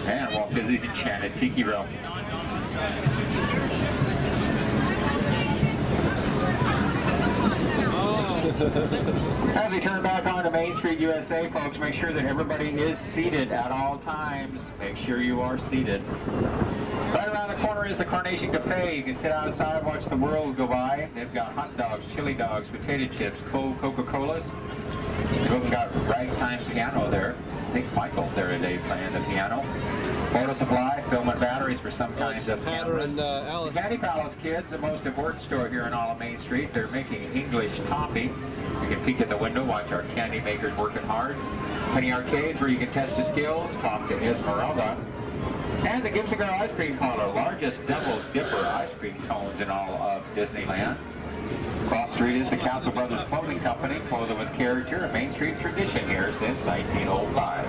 and Walt Disney's Enchanted Tiki Room. As we turn back onto Main Street, USA, folks, make sure that everybody is seated at all times. Make sure you are seated. Right around the corner is the Carnation Cafe. You can sit outside, watch the world go by. They've got hot dogs, chili dogs, potato chips, cold Coca-Colas. They've even got ragtime piano there. I think Michael's there today playing the piano. Photo supply, film and batteries for some kinds of cameras. And Alice. Manny Palace Kids, the most important store here in all of Main Street. They're making English toffee. You can peek in the window, watch our candy makers working hard. Penny Arcades, where you can test your skills, talk to Esmeralda. And the Gibson Girl Ice Cream Parlor, largest double dipper ice cream cones in all of Disneyland. Cross Street is the Council Brothers Clothing Company, clothing with character, a Main Street tradition here since 1905.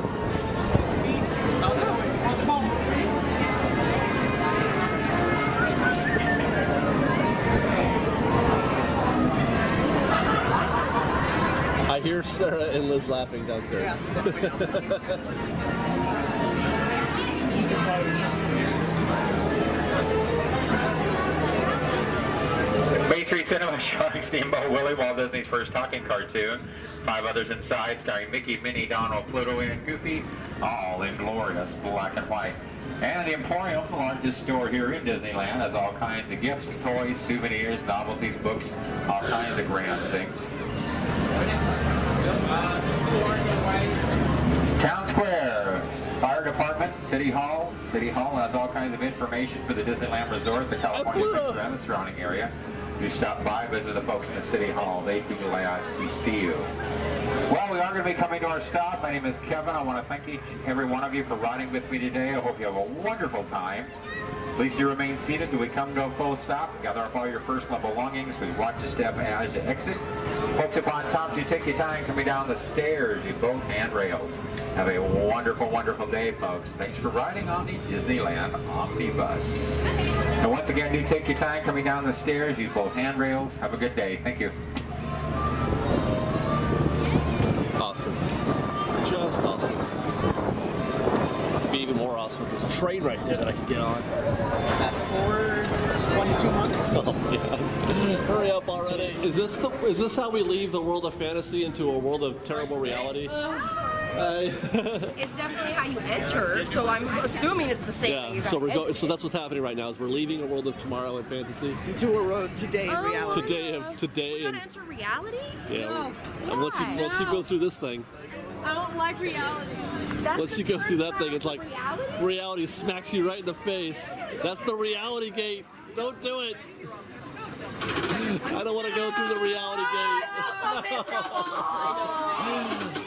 I hear Sarah and Liz laughing downstairs. Main Street Cinema showing Steamboat Willie, Walt Disney's first talking cartoon. 5 others inside, starring Mickey, Minnie, Donald, Pluto, and Goofy, all in glorious black and white. And the Emporium, the largest store here in Disneyland, has all kinds of gifts, toys, souvenirs, novelties, books, all kinds of grand things. Town Square, Fire Department, City Hall. City Hall has all kinds of information for the Disneyland Resort, the California Adventure, and the surrounding area. You stop by, visit the folks in the City Hall. They'd be glad to see you. Well, we are going to be coming to our stop. My name is Kevin. I want to thank each and every one of you for riding with me today. I hope you have a wonderful time. Please do remain seated till we come to a full stop. Gather up all your personal belongings. We watch your step as you exit. Folks up on top, you take your time coming down the stairs. You both handrails. Have a wonderful, wonderful day, folks. Thanks for riding on the Disneyland Omnibus. And once again, do take your time coming down the stairs. Use both handrails. Have a good day. Thank you. Awesome. Just awesome. It'd be even more awesome if there's a train right there that I could get on. Fast forward 1 to 2 months. Oh, yeah. Hurry up already. Is this how we leave the world of fantasy into a world of terrible reality? It's definitely how you enter, so I'm assuming it's the same thing. Yeah, so we're going. So that's what's happening right now. Is we're leaving a world of tomorrow and fantasy into a road today in reality. Today. We're gonna enter reality? Yeah. And once you go through this thing. I don't like reality. Once you go through that thing, it's like reality smacks you right in the face. That's the reality gate. Don't do it. I don't want to go through the reality gate.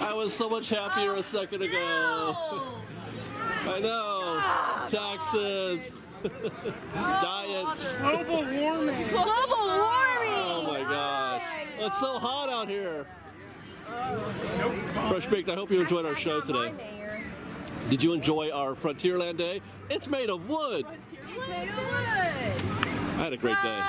I was so much happier a second ago. I know. Taxes. Diets. Global warming. Global warming. Oh my gosh. It's so hot out here. Fresh Baked, I hope you enjoyed our show today. Did you enjoy our Frontierland day? It's made of wood. It's made of wood. I had a great day.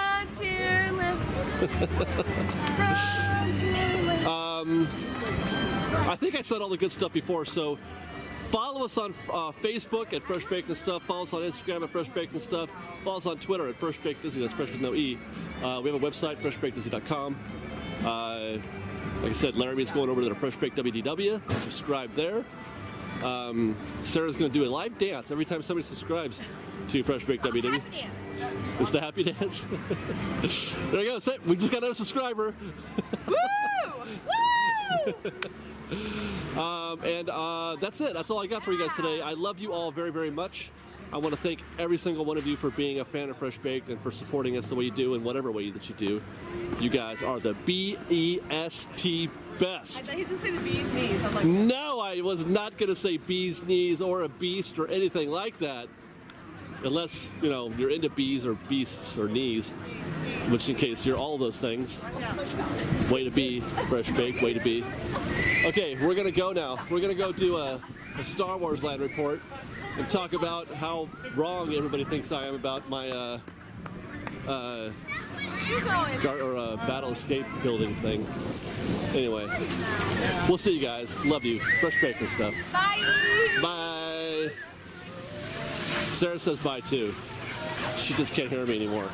I think I said all the good stuff before, so follow us on Facebook at Fresh Baked and Stuff. Follow us on Instagram at Fresh Baked and Stuff. Follow us on Twitter at Fresh Baked Disney. That's Fresh with no E. We have a website, freshbakedisney.com. Like I said, Laramie's going over to the Fresh Baked WDW. Subscribe there. Sarah's going to do a live dance every time somebody subscribes to Fresh Baked WDW. It's the happy dance. There you go. We just got another subscriber. Woo! And that's it. That's all I got for you guys today. I love you all very, very much. I want to thank every single one of you for being a fan of Fresh Baked and for supporting us the way you do in whatever way that you do. You guys are the B-E-S-T best. I thought he was going to say the bee's knees. I was like, no, I was not going to say bee's knees or a beast or anything like that. Unless, you know, you're into bees or beasts or knees, which in case you're all those things. Way to be, Fresh Baked, way to be. Okay, we're going to go now. We're going to go do a Star Wars Land report and talk about how wrong everybody thinks I am about my battle escape building thing. Anyway, we'll see you guys. Love you. Fresh Baked and Stuff. bye! Bye. Sarah says bye too. She just can't hear me anymore.